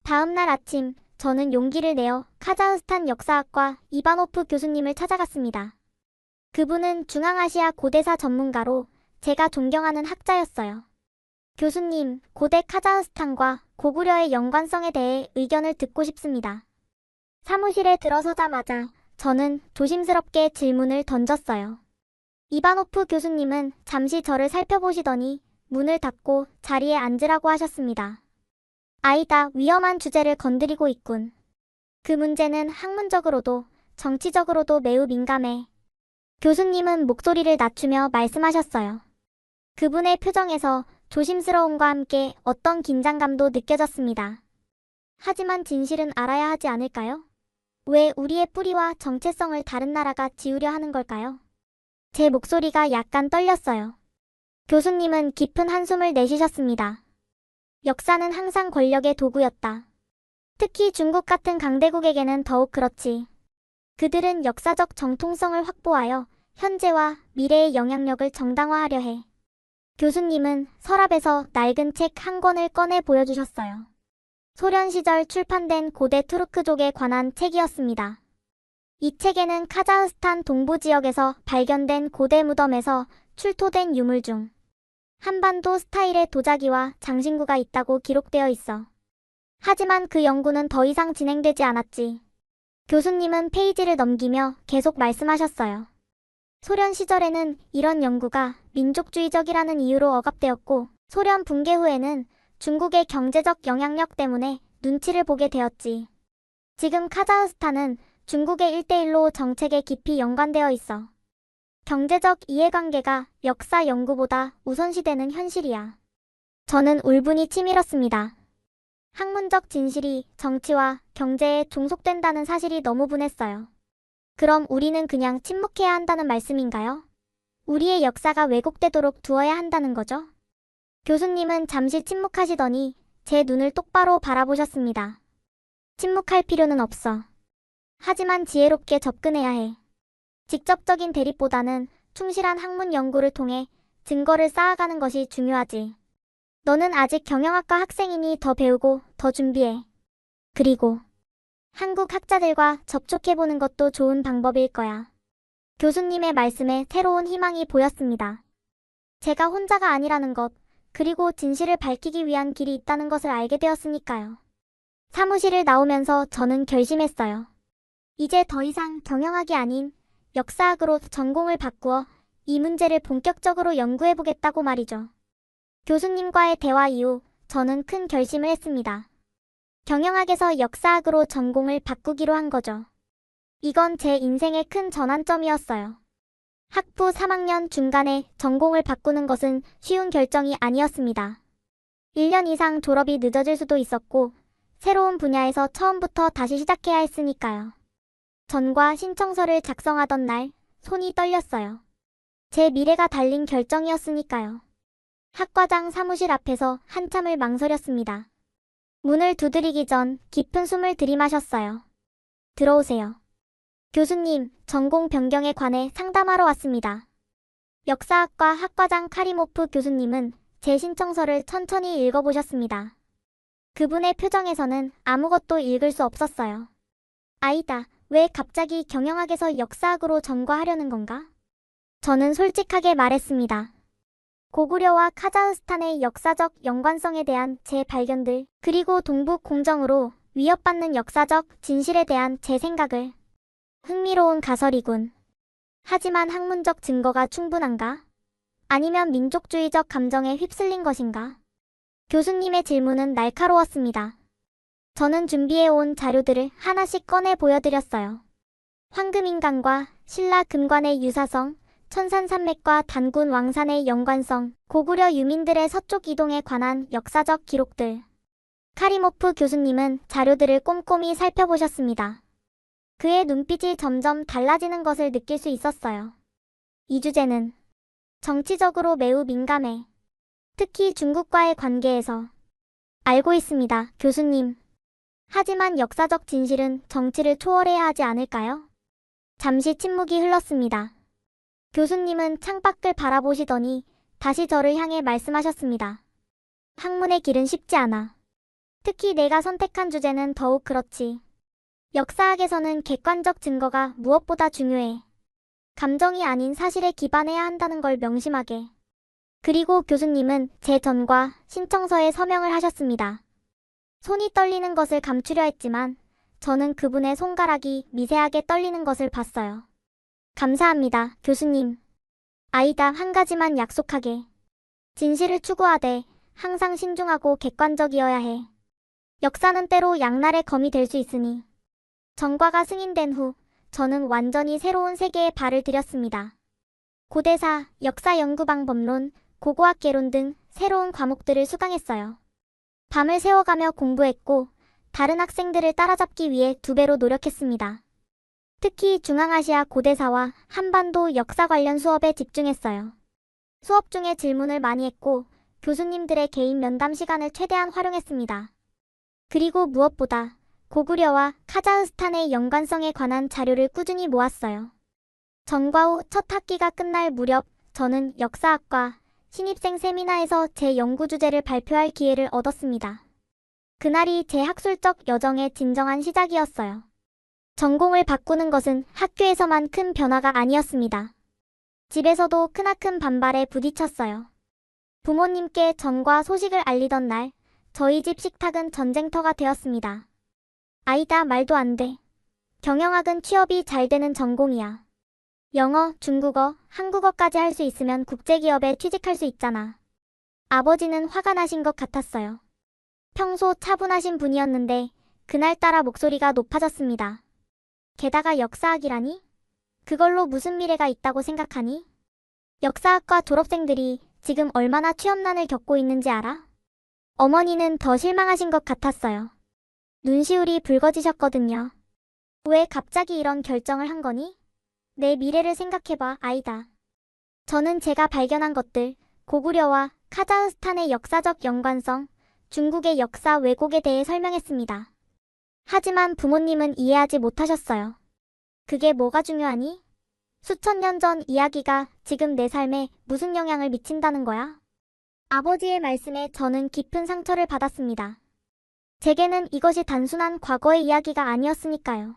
다음 날 아침 저는 용기를 내어 카자흐스탄 역사학과 이바노프 교수님을 찾아갔습니다. 그분은 중앙아시아 고대사 전문가로 제가 존경하는 학자였어요. 교수님, 고대 카자흐스탄과 고구려의 연관성에 대해 의견을 듣고 싶습니다. 사무실에 들어서자마자 저는 조심스럽게 질문을 던졌어요. 이바노프 교수님은 잠시 저를 살펴보시더니 문을 닫고 자리에 앉으라고 하셨습니다. 아이다, 위험한 주제를 건드리고 있군. 그 문제는 학문적으로도 정치적으로도 매우 민감해. 교수님은 목소리를 낮추며 말씀하셨어요. 그분의 표정에서 조심스러움과 함께 어떤 긴장감도 느껴졌습니다. 하지만 진실은 알아야 하지 않을까요? 왜 우리의 뿌리와 정체성을 다른 나라가 지우려 하는 걸까요? 제 목소리가 약간 떨렸어요. 교수님은 깊은 한숨을 내쉬셨습니다. 역사는 항상 권력의 도구였다. 특히 중국 같은 강대국에게는 더욱 그렇지. 그들은 역사적 정통성을 확보하여 현재와 미래의 영향력을 정당화하려 해. 교수님은 서랍에서 낡은 책 한 권을 꺼내 보여주셨어요. 소련 시절 출판된 고대 투르크족에 관한 책이었습니다. 이 책에는 카자흐스탄 동부 지역에서 발견된 고대 무덤에서 출토된 유물 중 한반도 스타일의 도자기와 장신구가 있다고 기록되어 있어. 하지만 그 연구는 더 이상 진행되지 않았지. 교수님은 페이지를 넘기며 계속 말씀하셨어요. 소련 시절에는 이런 연구가 민족주의적이라는 이유로 억압되었고, 소련 붕괴 후에는 중국의 경제적 영향력 때문에 눈치를 보게 되었지. 지금 카자흐스탄은 중국의 1대1로 정책에 깊이 연관되어 있어. 경제적 이해관계가 역사 연구보다 우선시되는 현실이야. 저는 울분이 치밀었습니다. 학문적 진실이 정치와 경제에 종속된다는 사실이 너무 분했어요. 그럼 우리는 그냥 침묵해야 한다는 말씀인가요? 우리의 역사가 왜곡되도록 두어야 한다는 거죠? 교수님은 잠시 침묵하시더니 제 눈을 똑바로 바라보셨습니다. 침묵할 필요는 없어. 하지만 지혜롭게 접근해야 해. 직접적인 대립보다는 충실한 학문 연구를 통해 증거를 쌓아가는 것이 중요하지. 너는 아직 경영학과 학생이니 더 배우고 더 준비해. 그리고 한국 학자들과 접촉해보는 것도 좋은 방법일 거야. 교수님의 말씀에 새로운 희망이 보였습니다. 제가 혼자가 아니라는 것, 그리고 진실을 밝히기 위한 길이 있다는 것을 알게 되었으니까요. 사무실을 나오면서 저는 결심했어요. 이제 더 이상 경영학이 아닌 역사학으로 전공을 바꾸어 이 문제를 본격적으로 연구해보겠다고 말이죠. 교수님과의 대화 이후 저는 큰 결심을 했습니다. 경영학에서 역사학으로 전공을 바꾸기로 한 거죠. 이건 제 인생의 큰 전환점이었어요. 학부 3학년 중간에 전공을 바꾸는 것은 쉬운 결정이 아니었습니다. 1년 이상 졸업이 늦어질 수도 있었고, 새로운 분야에서 처음부터 다시 시작해야 했으니까요. 전과 신청서를 작성하던 날, 손이 떨렸어요. 제 미래가 달린 결정이었으니까요. 학과장 사무실 앞에서 한참을 망설였습니다. 문을 두드리기 전 깊은 숨을 들이마셨어요. 들어오세요. 교수님, 전공 변경에 관해 상담하러 왔습니다. 역사학과 학과장 카리모프 교수님은 제 신청서를 천천히 읽어보셨습니다. 그분의 표정에서는 아무것도 읽을 수 없었어요. 아이다, 왜 갑자기 경영학에서 역사학으로 전과하려는 건가? 저는 솔직하게 말했습니다. 고구려와 카자흐스탄의 역사적 연관성에 대한 제 발견들, 그리고 동북 공정으로 위협받는 역사적 진실에 대한 제 생각을. 흥미로운 가설이군. 하지만 학문적 증거가 충분한가? 아니면 민족주의적 감정에 휩쓸린 것인가? 교수님의 질문은 날카로웠습니다. 저는 준비해온 자료들을 하나씩 꺼내 보여드렸어요. 황금인간과 신라 금관의 유사성, 천산산맥과 단군 왕산의 연관성, 고구려 유민들의 서쪽 이동에 관한 역사적 기록들. 카리모프 교수님은 자료들을 꼼꼼히 살펴보셨습니다. 그의 눈빛이 점점 달라지는 것을 느낄 수 있었어요. 이 주제는 정치적으로 매우 민감해. 특히 중국과의 관계에서. 알고 있습니다, 교수님. 하지만 역사적 진실은 정치를 초월해야 하지 않을까요? 잠시 침묵이 흘렀습니다. 교수님은 창밖을 바라보시더니 다시 저를 향해 말씀하셨습니다. 학문의 길은 쉽지 않아. 특히 내가 선택한 주제는 더욱 그렇지. 역사학에서는 객관적 증거가 무엇보다 중요해. 감정이 아닌 사실에 기반해야 한다는 걸 명심하게. 그리고 교수님은 제 전과 신청서에 서명을 하셨습니다. 손이 떨리는 것을 감추려 했지만 저는 그분의 손가락이 미세하게 떨리는 것을 봤어요. 감사합니다, 교수님. 아이다, 한 가지만 약속하게. 진실을 추구하되 항상 신중하고 객관적이어야 해. 역사는 때로 양날의 검이 될 수 있으니. 정과가 승인된 후 저는 완전히 새로운 세계에 발을 들였습니다. 고대사, 역사연구방법론, 고고학개론 등 새로운 과목들을 수강했어요. 밤을 새워가며 공부했고 다른 학생들을 따라잡기 위해 2배로 노력했습니다. 특히 중앙아시아 고대사와 한반도 역사 관련 수업에 집중했어요. 수업 중에 질문을 많이 했고 교수님들의 개인 면담 시간을 최대한 활용했습니다. 그리고 무엇보다 고구려와 카자흐스탄의 연관성에 관한 자료를 꾸준히 모았어요. 전과 후 첫 학기가 끝날 무렵 저는 역사학과 신입생 세미나에서 제 연구 주제를 발표할 기회를 얻었습니다. 그날이 제 학술적 여정의 진정한 시작이었어요. 전공을 바꾸는 것은 학교에서만 큰 변화가 아니었습니다. 집에서도 크나큰 반발에 부딪혔어요. 부모님께 전과 소식을 알리던 날, 저희 집 식탁은 전쟁터가 되었습니다. 아이다, 말도 안 돼. 경영학은 취업이 잘 되는 전공이야. 영어, 중국어, 한국어까지 할 수 있으면 국제기업에 취직할 수 있잖아. 아버지는 화가 나신 것 같았어요. 평소 차분하신 분이었는데 그날따라 목소리가 높아졌습니다. 게다가 역사학이라니? 그걸로 무슨 미래가 있다고 생각하니? 역사학과 졸업생들이 지금 얼마나 취업난을 겪고 있는지 알아? 어머니는 더 실망하신 것 같았어요. 눈시울이 붉어지셨거든요. 왜 갑자기 이런 결정을 한 거니? 내 미래를 생각해봐, 아이다. 저는 제가 발견한 것들, 고구려와 카자흐스탄의 역사적 연관성, 중국의 역사 왜곡에 대해 설명했습니다. 하지만 부모님은 이해하지 못하셨어요. 그게 뭐가 중요하니? 수천 년 전 이야기가 지금 내 삶에 무슨 영향을 미친다는 거야? 아버지의 말씀에 저는 깊은 상처를 받았습니다. 제게는 이것이 단순한 과거의 이야기가 아니었으니까요.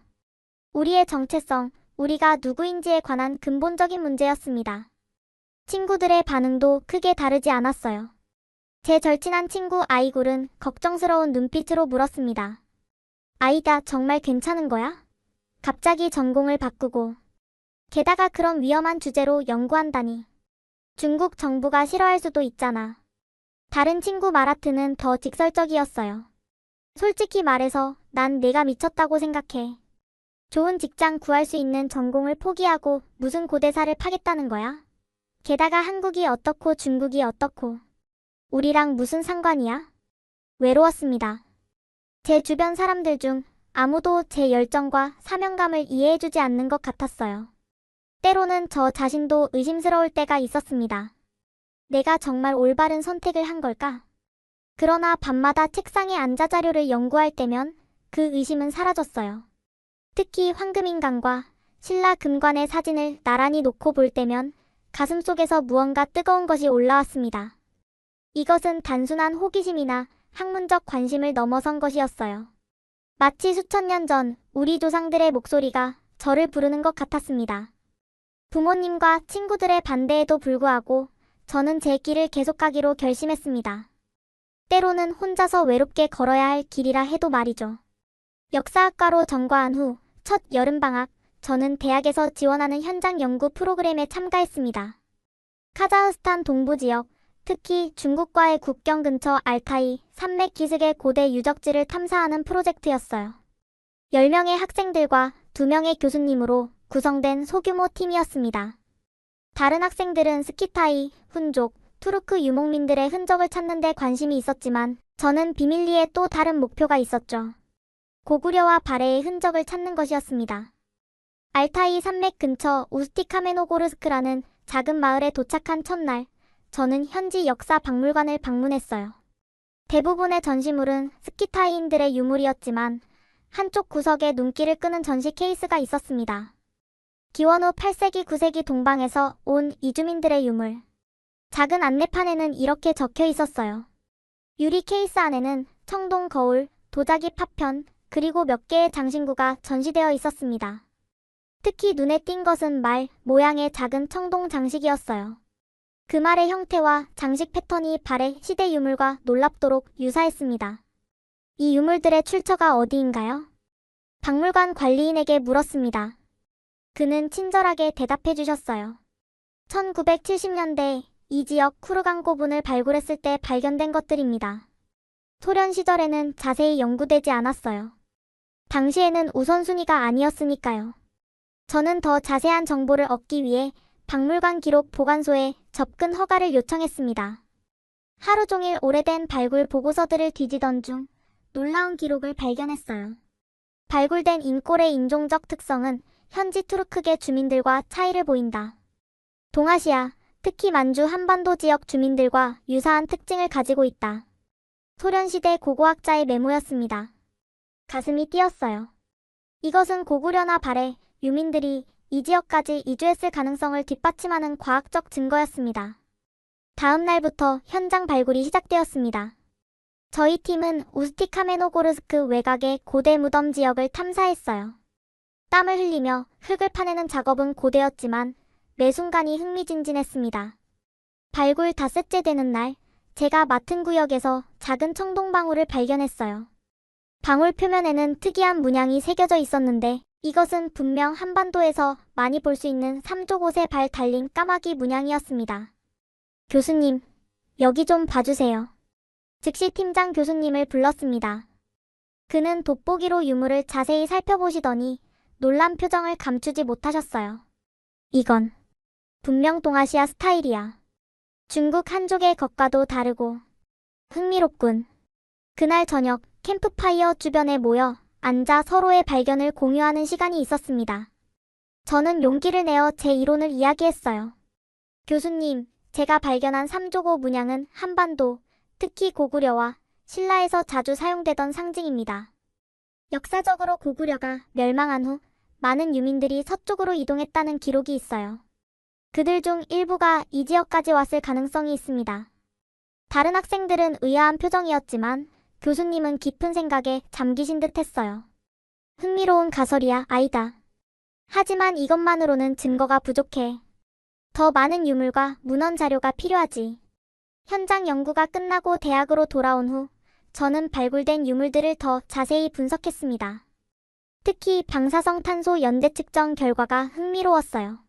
우리의 정체성, 우리가 누구인지에 관한 근본적인 문제였습니다. 친구들의 반응도 크게 다르지 않았어요. 제 절친한 친구 아이굴은 걱정스러운 눈빛으로 물었습니다. 아이가 정말 괜찮은 거야? 갑자기 전공을 바꾸고. 게다가 그런 위험한 주제로 연구한다니. 중국 정부가 싫어할 수도 있잖아. 다른 친구 마라트는 더 직설적이었어요. 솔직히 말해서 난 내가 미쳤다고 생각해. 좋은 직장 구할 수 있는 전공을 포기하고 무슨 고대사를 파겠다는 거야? 게다가 한국이 어떻고 중국이 어떻고. 우리랑 무슨 상관이야? 외로웠습니다. 제 주변 사람들 중 아무도 제 열정과 사명감을 이해해주지 않는 것 같았어요. 때로는 저 자신도 의심스러울 때가 있었습니다. 내가 정말 올바른 선택을 한 걸까? 그러나 밤마다 책상에 앉아 자료를 연구할 때면 그 의심은 사라졌어요. 특히 황금인간과 신라 금관의 사진을 나란히 놓고 볼 때면 가슴속에서 무언가 뜨거운 것이 올라왔습니다. 이것은 단순한 호기심이나 학문적 관심을 넘어선 것이었어요. 마치 수천 년 전 우리 조상들의 목소리가 저를 부르는 것 같았습니다. 부모님과 친구들의 반대에도 불구하고 저는 제 길을 계속가기로 결심했습니다. 때로는 혼자서 외롭게 걸어야 할 길이라 해도 말이죠. 역사학과로 전과한 후 첫 여름방학, 저는 대학에서 지원하는 현장 연구 프로그램에 참가했습니다. 카자흐스탄 동부지역, 특히 중국과의 국경 근처 알타이, 산맥 기슭의 고대 유적지를 탐사하는 프로젝트였어요. 10명의 학생들과 2명의 교수님으로 구성된 소규모 팀이었습니다. 다른 학생들은 스키타이, 훈족, 투르크 유목민들의 흔적을 찾는 데 관심이 있었지만 저는 비밀리에 또 다른 목표가 있었죠. 고구려와 발해의 흔적을 찾는 것이었습니다. 알타이 산맥 근처 우스티카메노고르스크라는 작은 마을에 도착한 첫날, 저는 현지 역사 박물관을 방문했어요. 대부분의 전시물은 스키타이인들의 유물이었지만 한쪽 구석에 눈길을 끄는 전시 케이스가 있었습니다. 기원후 8세기 9세기 동방에서 온 이주민들의 유물. 작은 안내판에는 이렇게 적혀 있었어요. 유리 케이스 안에는 청동 거울, 도자기 파편, 그리고 몇 개의 장신구가 전시되어 있었습니다. 특히 눈에 띈 것은 말 모양의 작은 청동 장식이었어요. 그 말의 형태와 장식 패턴이 발의 시대 유물과 놀랍도록 유사했습니다. 이 유물들의 출처가 어디인가요? 박물관 관리인에게 물었습니다. 그는 친절하게 대답해 주셨어요. 1970년대 이 지역 쿠르강고분을 발굴했을 때 발견된 것들입니다. 소련 시절에는 자세히 연구되지 않았어요. 당시에는 우선순위가 아니었으니까요. 저는 더 자세한 정보를 얻기 위해 박물관 기록 보관소에 접근 허가를 요청했습니다. 하루 종일 오래된 발굴 보고서들을 뒤지던 중 놀라운 기록을 발견했어요. 발굴된 인골의 인종적 특성은 현지 투르크계 주민들과 차이를 보인다. 동아시아, 특히 만주 한반도 지역 주민들과 유사한 특징을 가지고 있다. 소련시대 고고학자의 메모였습니다. 가슴이 뛰었어요. 이것은 고구려나 발해 유민들이 이 지역까지 이주했을 가능성을 뒷받침하는 과학적 증거였습니다. 다음 날부터 현장 발굴이 시작되었습니다. 저희 팀은 우스티카메노고르스크 외곽의 고대 무덤 지역을 탐사했어요. 땀을 흘리며 흙을 파내는 작업은 고되었지만 매 순간이 흥미진진했습니다. 발굴 닷새째 되는 날, 제가 맡은 구역에서 작은 청동방울을 발견했어요. 방울 표면에는 특이한 문양이 새겨져 있었는데 이것은 분명 한반도에서 많이 볼 수 있는 삼조곳에 발 달린 까마귀 문양이었습니다. 교수님, 여기 좀 봐주세요. 즉시 팀장 교수님을 불렀습니다. 그는 돋보기로 유물을 자세히 살펴보시더니 놀란 표정을 감추지 못하셨어요. 이건 분명 동아시아 스타일이야. 중국 한족의 것과도 다르고 흥미롭군. 그날 저녁 캠프파이어 주변에 모여 앉아 서로의 발견을 공유하는 시간이 있었습니다. 저는 용기를 내어 제 이론을 이야기했어요. 교수님, 제가 발견한 삼조고 문양은 한반도, 특히 고구려와 신라에서 자주 사용되던 상징입니다. 역사적으로 고구려가 멸망한 후 많은 유민들이 서쪽으로 이동했다는 기록이 있어요. 그들 중 일부가 이 지역까지 왔을 가능성이 있습니다. 다른 학생들은 의아한 표정이었지만 교수님은 깊은 생각에 잠기신 듯 했어요. 흥미로운 가설이야, 아이다. 하지만 이것만으로는 증거가 부족해. 더 많은 유물과 문헌 자료가 필요하지. 현장 연구가 끝나고 대학으로 돌아온 후 저는 발굴된 유물들을 더 자세히 분석했습니다. 특히 방사성 탄소 연대 측정 결과가 흥미로웠어요.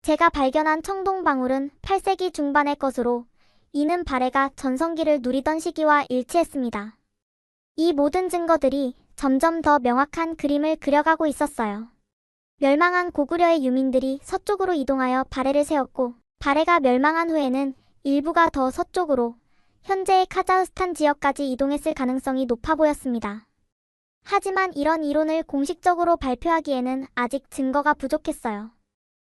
제가 발견한 청동방울은 8세기 중반의 것으로 이는 발해가 전성기를 누리던 시기와 일치했습니다. 이 모든 증거들이 점점 더 명확한 그림을 그려가고 있었어요. 멸망한 고구려의 유민들이 서쪽으로 이동하여 발해를 세웠고 발해가 멸망한 후에는 일부가 더 서쪽으로 현재의 카자흐스탄 지역까지 이동했을 가능성이 높아 보였습니다. 하지만 이런 이론을 공식적으로 발표하기에는 아직 증거가 부족했어요.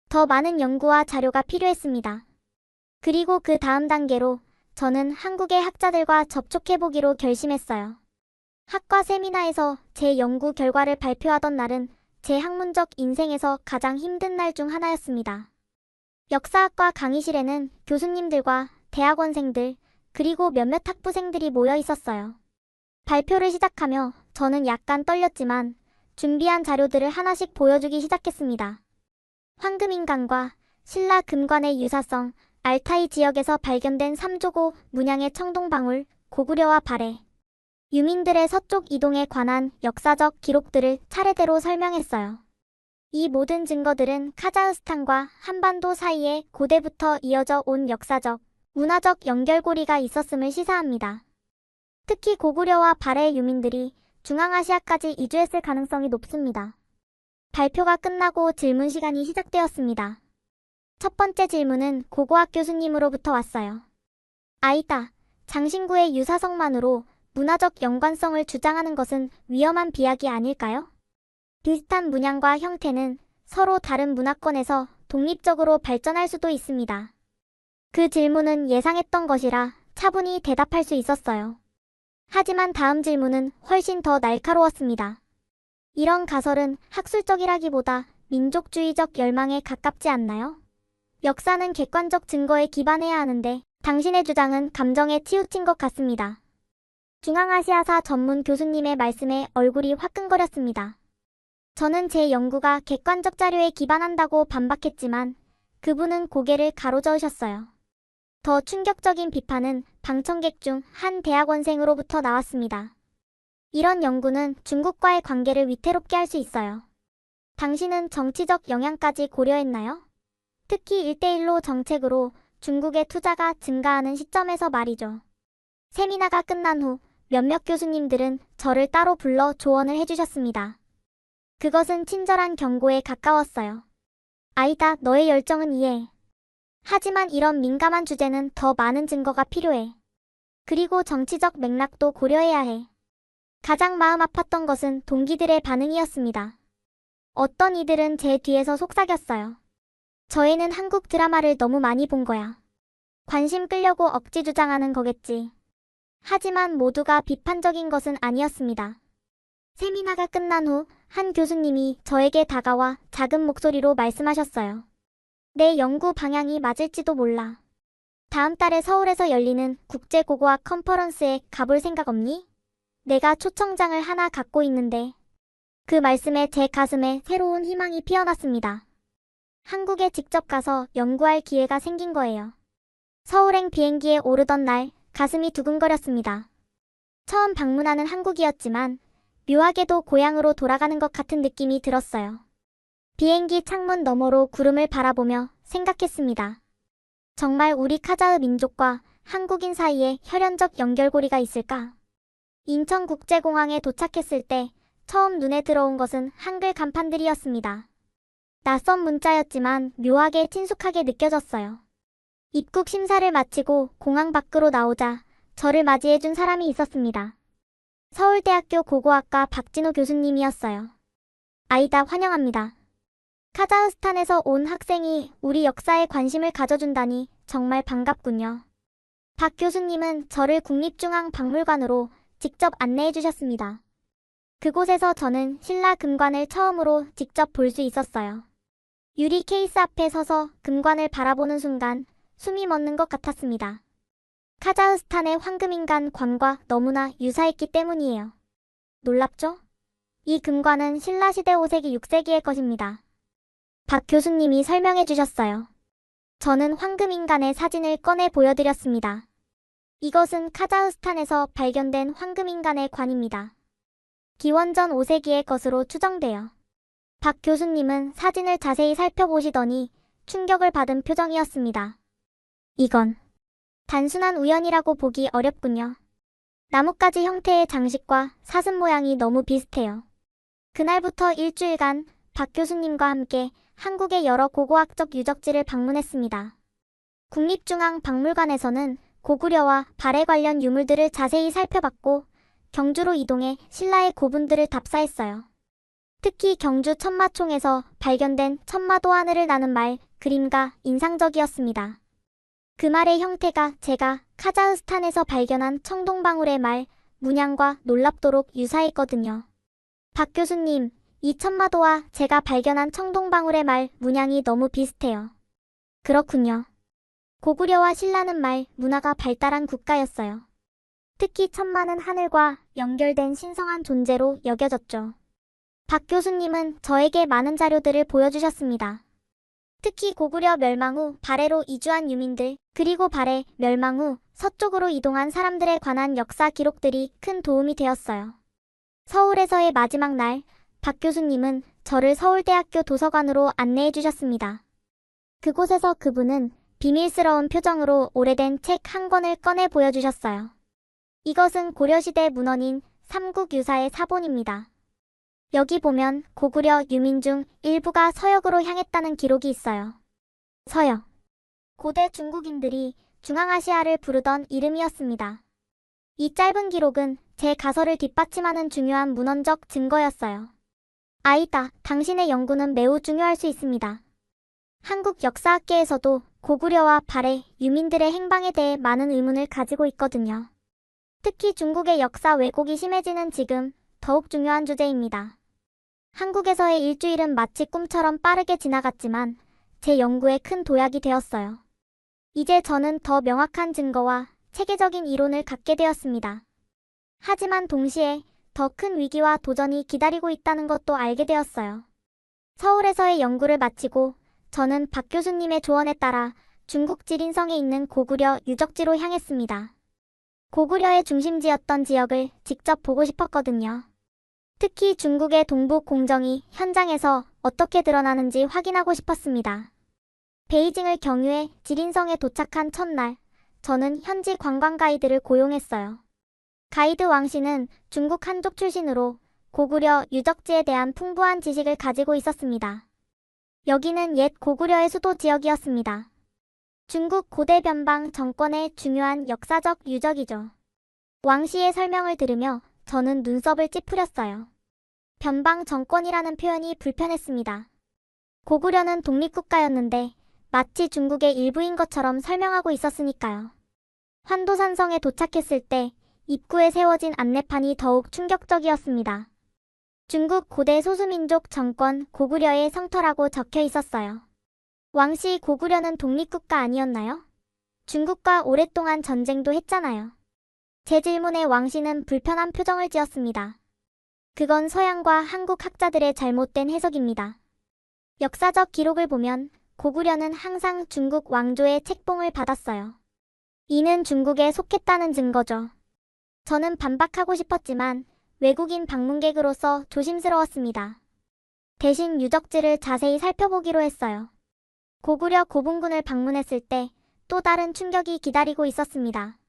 더 많은 연구와 자료가 필요했습니다. 그리고 그 다음 단계로 저는 한국의 학자들과 접촉해보기로 결심했어요. 학과 세미나에서 제 연구 결과를 발표하던 날은 제 학문적 인생에서 가장 힘든 날 중 하나였습니다. 역사학과 강의실에는 교수님들과 대학원생들, 그리고 몇몇 학부생들이 모여 있었어요. 발표를 시작하며 저는 약간 떨렸지만 준비한 자료들을 하나씩 보여주기 시작했습니다. 황금인간과 신라 금관의 유사성, 알타이 지역에서 발견된 삼조고 문양의 청동방울, 고구려와 발해, 유민들의 서쪽 이동에 관한 역사적 기록들을 차례대로 설명했어요. 이 모든 증거들은 카자흐스탄과 한반도 사이에 고대부터 이어져 온 역사적, 문화적 연결고리가 있었음을 시사합니다. 특히 고구려와 발해 유민들이 중앙아시아까지 이주했을 가능성이 높습니다. 발표가 끝나고 질문 시간이 시작되었습니다. 첫 번째 질문은 고고학 교수님으로부터 왔어요. 아이다, 장신구의 유사성만으로 문화적 연관성을 주장하는 것은 위험한 비약이 아닐까요? 비슷한 문양과 형태는 서로 다른 문화권에서 독립적으로 발전할 수도 있습니다. 그 질문은 예상했던 것이라 차분히 대답할 수 있었어요. 하지만 다음 질문은 훨씬 더 날카로웠습니다. 이런 가설은 학술적이라기보다 민족주의적 열망에 가깝지 않나요? 역사는 객관적 증거에 기반해야 하는데 당신의 주장은 감정에 치우친 것 같습니다. 중앙아시아사 전문 교수님의 말씀에 얼굴이 화끈거렸습니다. 저는 제 연구가 객관적 자료에 기반한다고 반박했지만 그분은 고개를 가로저으셨어요. 더 충격적인 비판은 방청객 중 한 대학원생으로부터 나왔습니다. 이런 연구는 중국과의 관계를 위태롭게 할 수 있어요. 당신은 정치적 영향까지 고려했나요? 특히 1대1로 정책으로 중국의 투자가 증가하는 시점에서 말이죠. 세미나가 끝난 후 몇몇 교수님들은 저를 따로 불러 조언을 해주셨습니다. 그것은 친절한 경고에 가까웠어요. 아이다, 너의 열정은 이해해. 하지만 이런 민감한 주제는 더 많은 증거가 필요해. 그리고 정치적 맥락도 고려해야 해. 가장 마음 아팠던 것은 동기들의 반응이었습니다. 어떤 이들은 제 뒤에서 속삭였어요. 저희는 한국 드라마를 너무 많이 본 거야. 관심 끌려고 억지 주장하는 거겠지. 하지만 모두가 비판적인 것은 아니었습니다. 세미나가 끝난 후 한 교수님이 저에게 다가와 작은 목소리로 말씀하셨어요. 내 연구 방향이 맞을지도 몰라. 다음 달에 서울에서 열리는 국제고고학 컨퍼런스에 가볼 생각 없니? 내가 초청장을 하나 갖고 있는데. 그 말씀에 제 가슴에 새로운 희망이 피어났습니다. 한국에 직접 가서 연구할 기회가 생긴 거예요. 서울행 비행기에 오르던 날 가슴이 두근거렸습니다. 처음 방문하는 한국이었지만 묘하게도 고향으로 돌아가는 것 같은 느낌이 들었어요. 비행기 창문 너머로 구름을 바라보며 생각했습니다. 정말 우리 카자흐 민족과 한국인 사이에 혈연적 연결고리가 있을까? 인천국제공항에 도착했을 때 처음 눈에 들어온 것은 한글 간판들이었습니다. 낯선 문자였지만 묘하게 친숙하게 느껴졌어요. 입국 심사를 마치고 공항 밖으로 나오자 저를 맞이해준 사람이 있었습니다. 서울대학교 고고학과 박진호 교수님이었어요. 아이다, 환영합니다. 카자흐스탄에서 온 학생이 우리 역사에 관심을 가져준다니 정말 반갑군요. 박 교수님은 저를 국립중앙박물관으로 직접 안내해 주셨습니다. 그곳에서 저는 신라 금관을 처음으로 직접 볼 수 있었어요. 유리 케이스 앞에 서서 금관을 바라보는 순간 숨이 멎는 것 같았습니다. 카자흐스탄의 황금인간 관과 너무나 유사했기 때문이에요. 놀랍죠? 이 금관은 신라시대 5세기 6세기의 것입니다. 박 교수님이 설명해 주셨어요. 저는 황금인간의 사진을 꺼내 보여드렸습니다. 이것은 카자흐스탄에서 발견된 황금인간의 관입니다. 기원전 5세기의 것으로 추정돼요. 박 교수님은 사진을 자세히 살펴보시더니 충격을 받은 표정이었습니다. 이건 단순한 우연이라고 보기 어렵군요. 나뭇가지 형태의 장식과 사슴 모양이 너무 비슷해요. 그날부터 일주일간 박 교수님과 함께 한국의 여러 고고학적 유적지를 방문했습니다. 국립중앙박물관에서는 고구려와 발해 관련 유물들을 자세히 살펴봤고 경주로 이동해 신라의 고분들을 답사했어요. 특히 경주 천마총에서 발견된 천마도 하늘을 나는 말, 그림가 인상적이었습니다. 그 말의 형태가 제가 카자흐스탄에서 발견한 청동방울의 말, 문양과 놀랍도록 유사했거든요. 박 교수님, 이 천마도와 제가 발견한 청동방울의 말, 문양이 너무 비슷해요. 그렇군요. 고구려와 신라는 말, 문화가 발달한 국가였어요. 특히 천마는 하늘과 연결된 신성한 존재로 여겨졌죠. 박 교수님은 저에게 많은 자료들을 보여주셨습니다. 특히 고구려 멸망 후 발해로 이주한 유민들, 그리고 발해, 멸망 후 서쪽으로 이동한 사람들에 관한 역사 기록들이 큰 도움이 되었어요. 서울에서의 마지막 날, 박 교수님은 저를 서울대학교 도서관으로 안내해 주셨습니다. 그곳에서 그분은 비밀스러운 표정으로 오래된 책 한 권을 꺼내 보여주셨어요. 이것은 고려시대 문헌인 삼국유사의 사본입니다. 여기 보면 고구려 유민 중 일부가 서역으로 향했다는 기록이 있어요. 서역. 고대 중국인들이 중앙아시아를 부르던 이름이었습니다. 이 짧은 기록은 제 가설을 뒷받침하는 중요한 문헌적 증거였어요. 아이다, 당신의 연구는 매우 중요할 수 있습니다. 한국 역사학계에서도 고구려와 발해, 유민들의 행방에 대해 많은 의문을 가지고 있거든요. 특히 중국의 역사 왜곡이 심해지는 지금 더욱 중요한 주제입니다. 한국에서의 일주일은 마치 꿈처럼 빠르게 지나갔지만 제 연구에 큰 도약이 되었어요. 이제 저는 더 명확한 증거와 체계적인 이론을 갖게 되었습니다. 하지만 동시에 더 큰 위기와 도전이 기다리고 있다는 것도 알게 되었어요. 서울에서의 연구를 마치고 저는 박 교수님의 조언에 따라 중국 지린성에 있는 고구려 유적지로 향했습니다. 고구려의 중심지였던 지역을 직접 보고 싶었거든요. 특히 중국의 동북 공정이 현장에서 어떻게 드러나는지 확인하고 싶었습니다. 베이징을 경유해 지린성에 도착한 첫날, 저는 현지 관광 가이드를 고용했어요. 가이드 왕 씨는 중국 한족 출신으로 고구려 유적지에 대한 풍부한 지식을 가지고 있었습니다. 여기는 옛 고구려의 수도 지역이었습니다. 중국 고대 변방 정권의 중요한 역사적 유적이죠. 왕 씨의 설명을 들으며 저는 눈썹을 찌푸렸어요. 변방 정권이라는 표현이 불편했습니다. 고구려는 독립국가였는데 마치 중국의 일부인 것처럼 설명하고 있었으니까요. 환도산성에 도착했을 때 입구에 세워진 안내판이 더욱 충격적이었습니다. 중국 고대 소수민족 정권 고구려의 성터라고 적혀 있었어요. 왕씨, 고구려는 독립국가 아니었나요? 중국과 오랫동안 전쟁도 했잖아요. 제 질문에 왕씨는 불편한 표정을 지었습니다. 그건 서양과 한국 학자들의 잘못된 해석입니다. 역사적 기록을 보면 고구려는 항상 중국 왕조의 책봉을 받았어요. 이는 중국에 속했다는 증거죠. 저는 반박하고 싶었지만 외국인 방문객으로서 조심스러웠습니다. 대신 유적지를 자세히 살펴보기로 했어요. 고구려 고분군을 방문했을 때 또 다른 충격이 기다리고 있었습니다.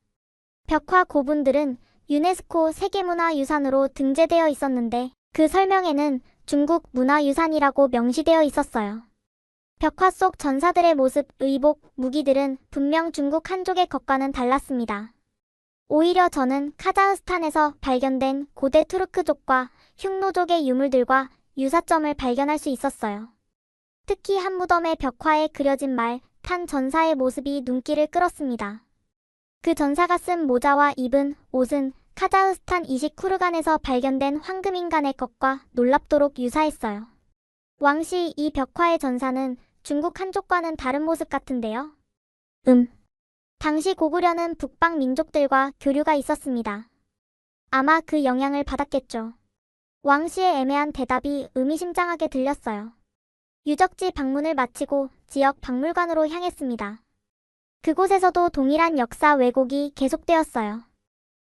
벽화 고분들은 유네스코 세계문화유산으로 등재되어 있었는데 그 설명에는 중국 문화유산이라고 명시되어 있었어요. 벽화 속 전사들의 모습, 의복, 무기들은 분명 중국 한족의 것과는 달랐습니다. 오히려 저는 카자흐스탄에서 발견된 고대 투르크족과 흉노족의 유물들과 유사점을 발견할 수 있었어요. 특히 한 무덤의 벽화에 그려진 말, 탄 전사의 모습이 눈길을 끌었습니다. 그 전사가 쓴 모자와 입은 옷은 카자흐스탄 이시쿠르간에서 발견된 황금인간의 것과 놀랍도록 유사했어요. 왕씨, 이 벽화의 전사는 중국 한족과는 다른 모습 같은데요? 당시 고구려는 북방 민족들과 교류가 있었습니다. 아마 그 영향을 받았겠죠. 왕씨의 애매한 대답이 의미심장하게 들렸어요. 유적지 방문을 마치고 지역 박물관으로 향했습니다. 그곳에서도 동일한 역사 왜곡이 계속되었어요.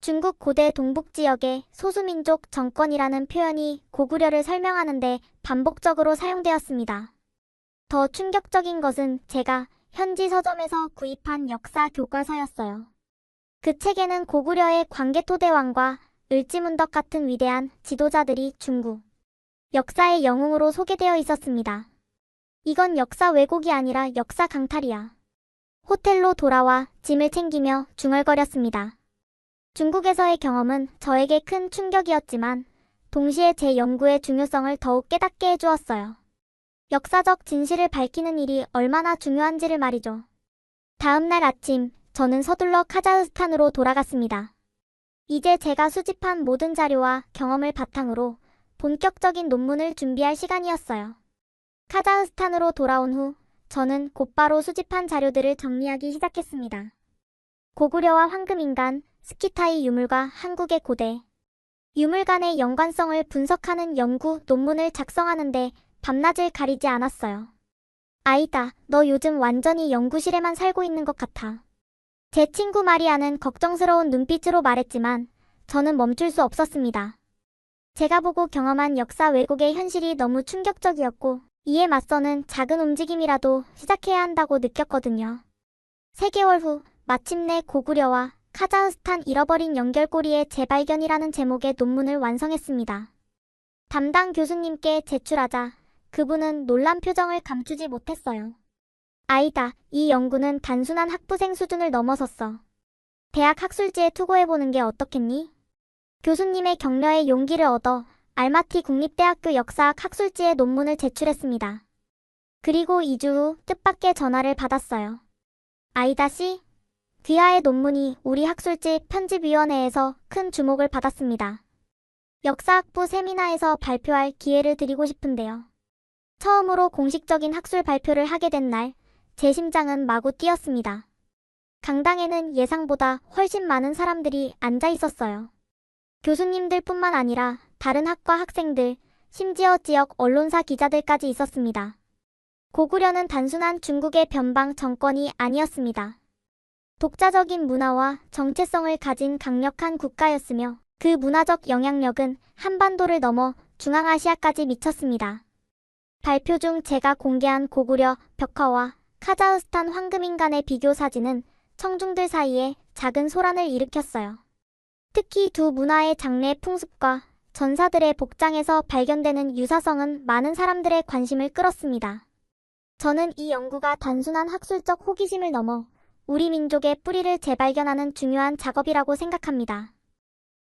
중국 고대 동북 지역의 소수민족 정권이라는 표현이 고구려를 설명하는데 반복적으로 사용되었습니다. 더 충격적인 것은 제가 현지 서점에서 구입한 역사 교과서였어요. 그 책에는 고구려의 광개토대왕과 을지문덕 같은 위대한 지도자들이 중국 역사의 영웅으로 소개되어 있었습니다. 이건 역사 왜곡이 아니라 역사 강탈이야. 호텔로 돌아와 짐을 챙기며 중얼거렸습니다. 중국에서의 경험은 저에게 큰 충격이었지만 동시에 제 연구의 중요성을 더욱 깨닫게 해주었어요. 역사적 진실을 밝히는 일이 얼마나 중요한지를 말이죠. 다음 날 아침, 저는 서둘러 카자흐스탄으로 돌아갔습니다. 이제 제가 수집한 모든 자료와 경험을 바탕으로 본격적인 논문을 준비할 시간이었어요. 카자흐스탄으로 돌아온 후 저는 곧바로 수집한 자료들을 정리하기 시작했습니다. 고구려와 황금인간, 스키타이 유물과 한국의 고대 유물 간의 연관성을 분석하는 연구 논문을 작성하는데 밤낮을 가리지 않았어요. 아이다, 너 요즘 완전히 연구실에만 살고 있는 것 같아. 제 친구 마리아는 걱정스러운 눈빛으로 말했지만 저는 멈출 수 없었습니다. 제가 보고 경험한 역사 왜곡의 현실이 너무 충격적이었고 이에 맞서는 작은 움직임이라도 시작해야 한다고 느꼈거든요. 3개월 후 마침내 고구려와 카자흐스탄 잃어버린 연결고리의 재발견이라는 제목의 논문을 완성했습니다. 담당 교수님께 제출하자 그분은 놀란 표정을 감추지 못했어요. 아이다, 이 연구는 단순한 학부생 수준을 넘어섰어. 대학 학술지에 투고해보는 게 어떻겠니? 교수님의 격려에 용기를 얻어 알마티 국립대학교 역사학 학술지에 논문을 제출했습니다. 그리고 2주 후 뜻밖의 전화를 받았어요. 아이다 씨, 귀하의 논문이 우리 학술지 편집위원회에서 큰 주목을 받았습니다. 역사학부 세미나에서 발표할 기회를 드리고 싶은데요. 처음으로 공식적인 학술 발표를 하게 된 날, 제 심장은 마구 뛰었습니다. 강당에는 예상보다 훨씬 많은 사람들이 앉아 있었어요. 교수님들 뿐만 아니라 다른 학과 학생들, 심지어 지역 언론사 기자들까지 있었습니다. 고구려는 단순한 중국의 변방 정권이 아니었습니다. 독자적인 문화와 정체성을 가진 강력한 국가였으며 그 문화적 영향력은 한반도를 넘어 중앙아시아까지 미쳤습니다. 발표 중 제가 공개한 고구려 벽화와 카자흐스탄 황금인간의 비교 사진은 청중들 사이에 작은 소란을 일으켰어요. 특히 두 문화의 장례 풍습과 전사들의 복장에서 발견되는 유사성은 많은 사람들의 관심을 끌었습니다. 저는 이 연구가 단순한 학술적 호기심을 넘어 우리 민족의 뿌리를 재발견하는 중요한 작업이라고 생각합니다.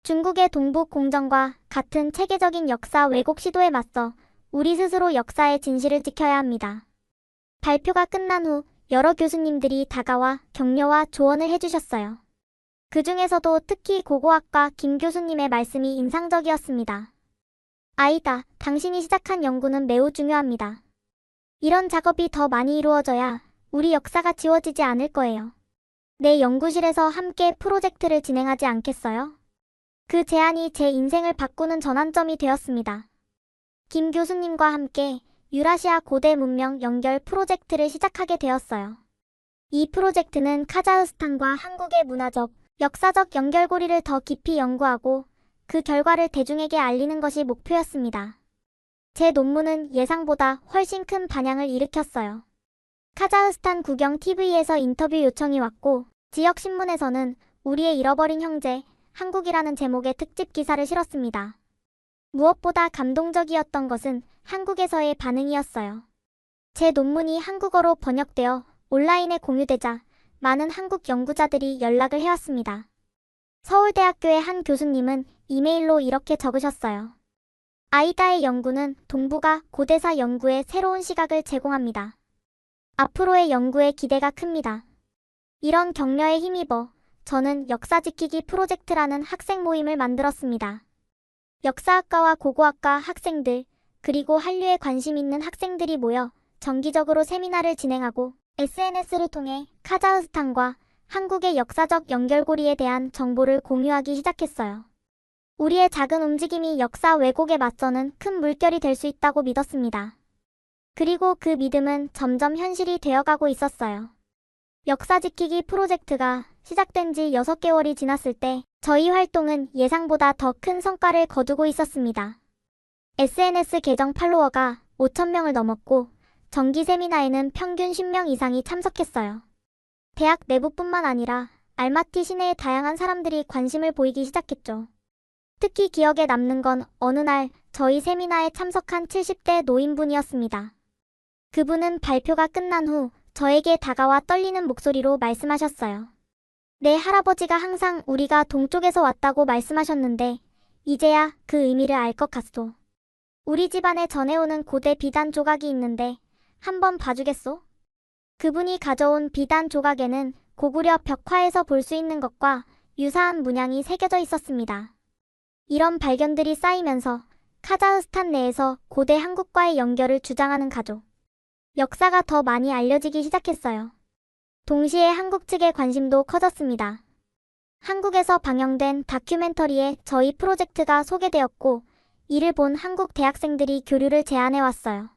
중국의 동북 공정과 같은 체계적인 역사 왜곡 시도에 맞서 우리 스스로 역사의 진실을 지켜야 합니다. 발표가 끝난 후 여러 교수님들이 다가와 격려와 조언을 해주셨어요. 그 중에서도 특히 고고학과 김 교수님의 말씀이 인상적이었습니다. 아이다, 당신이 시작한 연구는 매우 중요합니다. 이런 작업이 더 많이 이루어져야 우리 역사가 지워지지 않을 거예요. 내 연구실에서 함께 프로젝트를 진행하지 않겠어요? 그 제안이 제 인생을 바꾸는 전환점이 되었습니다. 김 교수님과 함께 유라시아 고대 문명 연결 프로젝트를 시작하게 되었어요. 이 프로젝트는 카자흐스탄과 한국의 문화적, 역사적 연결고리를 더 깊이 연구하고 그 결과를 대중에게 알리는 것이 목표였습니다. 제 논문은 예상보다 훨씬 큰 반향을 일으켰어요. 카자흐스탄 국영 TV에서 인터뷰 요청이 왔고 지역 신문에서는 우리의 잃어버린 형제, 한국이라는 제목의 특집 기사를 실었습니다. 무엇보다 감동적이었던 것은 한국에서의 반응이었어요. 제 논문이 한국어로 번역되어 온라인에 공유되자 많은 한국 연구자들이 연락을 해왔습니다. 서울대학교의 한 교수님은 이메일로 이렇게 적으셨어요. 아이다의 연구는 동북아 고대사 연구에 새로운 시각을 제공합니다. 앞으로의 연구에 기대가 큽니다. 이런 격려에 힘입어 저는 역사 지키기 프로젝트라는 학생 모임을 만들었습니다. 역사학과와 고고학과 학생들, 그리고 한류에 관심 있는 학생들이 모여 정기적으로 세미나를 진행하고 SNS를 통해 카자흐스탄과 한국의 역사적 연결고리에 대한 정보를 공유하기 시작했어요. 우리의 작은 움직임이 역사 왜곡에 맞서는 큰 물결이 될 수 있다고 믿었습니다. 그리고 그 믿음은 점점 현실이 되어가고 있었어요. 역사 지키기 프로젝트가 시작된 지 6개월이 지났을 때 저희 활동은 예상보다 더 큰 성과를 거두고 있었습니다. SNS 계정 팔로워가 5,000명을 넘었고 정기 세미나에는 평균 10명 이상이 참석했어요. 대학 내부뿐만 아니라 알마티 시내의 다양한 사람들이 관심을 보이기 시작했죠. 특히 기억에 남는 건 어느 날 저희 세미나에 참석한 70대 노인분이었습니다. 그분은 발표가 끝난 후 저에게 다가와 떨리는 목소리로 말씀하셨어요. 내 할아버지가 항상 우리가 동쪽에서 왔다고 말씀하셨는데 이제야 그 의미를 알 것 같소. 우리 집안에 전해오는 고대 비단 조각이 있는데 한번 봐주겠소? 그분이 가져온 비단 조각에는 고구려 벽화에서 볼 수 있는 것과 유사한 문양이 새겨져 있었습니다. 이런 발견들이 쌓이면서 카자흐스탄 내에서 고대 한국과의 연결을 주장하는 가족, 역사가 더 많이 알려지기 시작했어요. 동시에 한국 측의 관심도 커졌습니다. 한국에서 방영된 다큐멘터리에 저희 프로젝트가 소개되었고 이를 본 한국 대학생들이 교류를 제안해왔어요.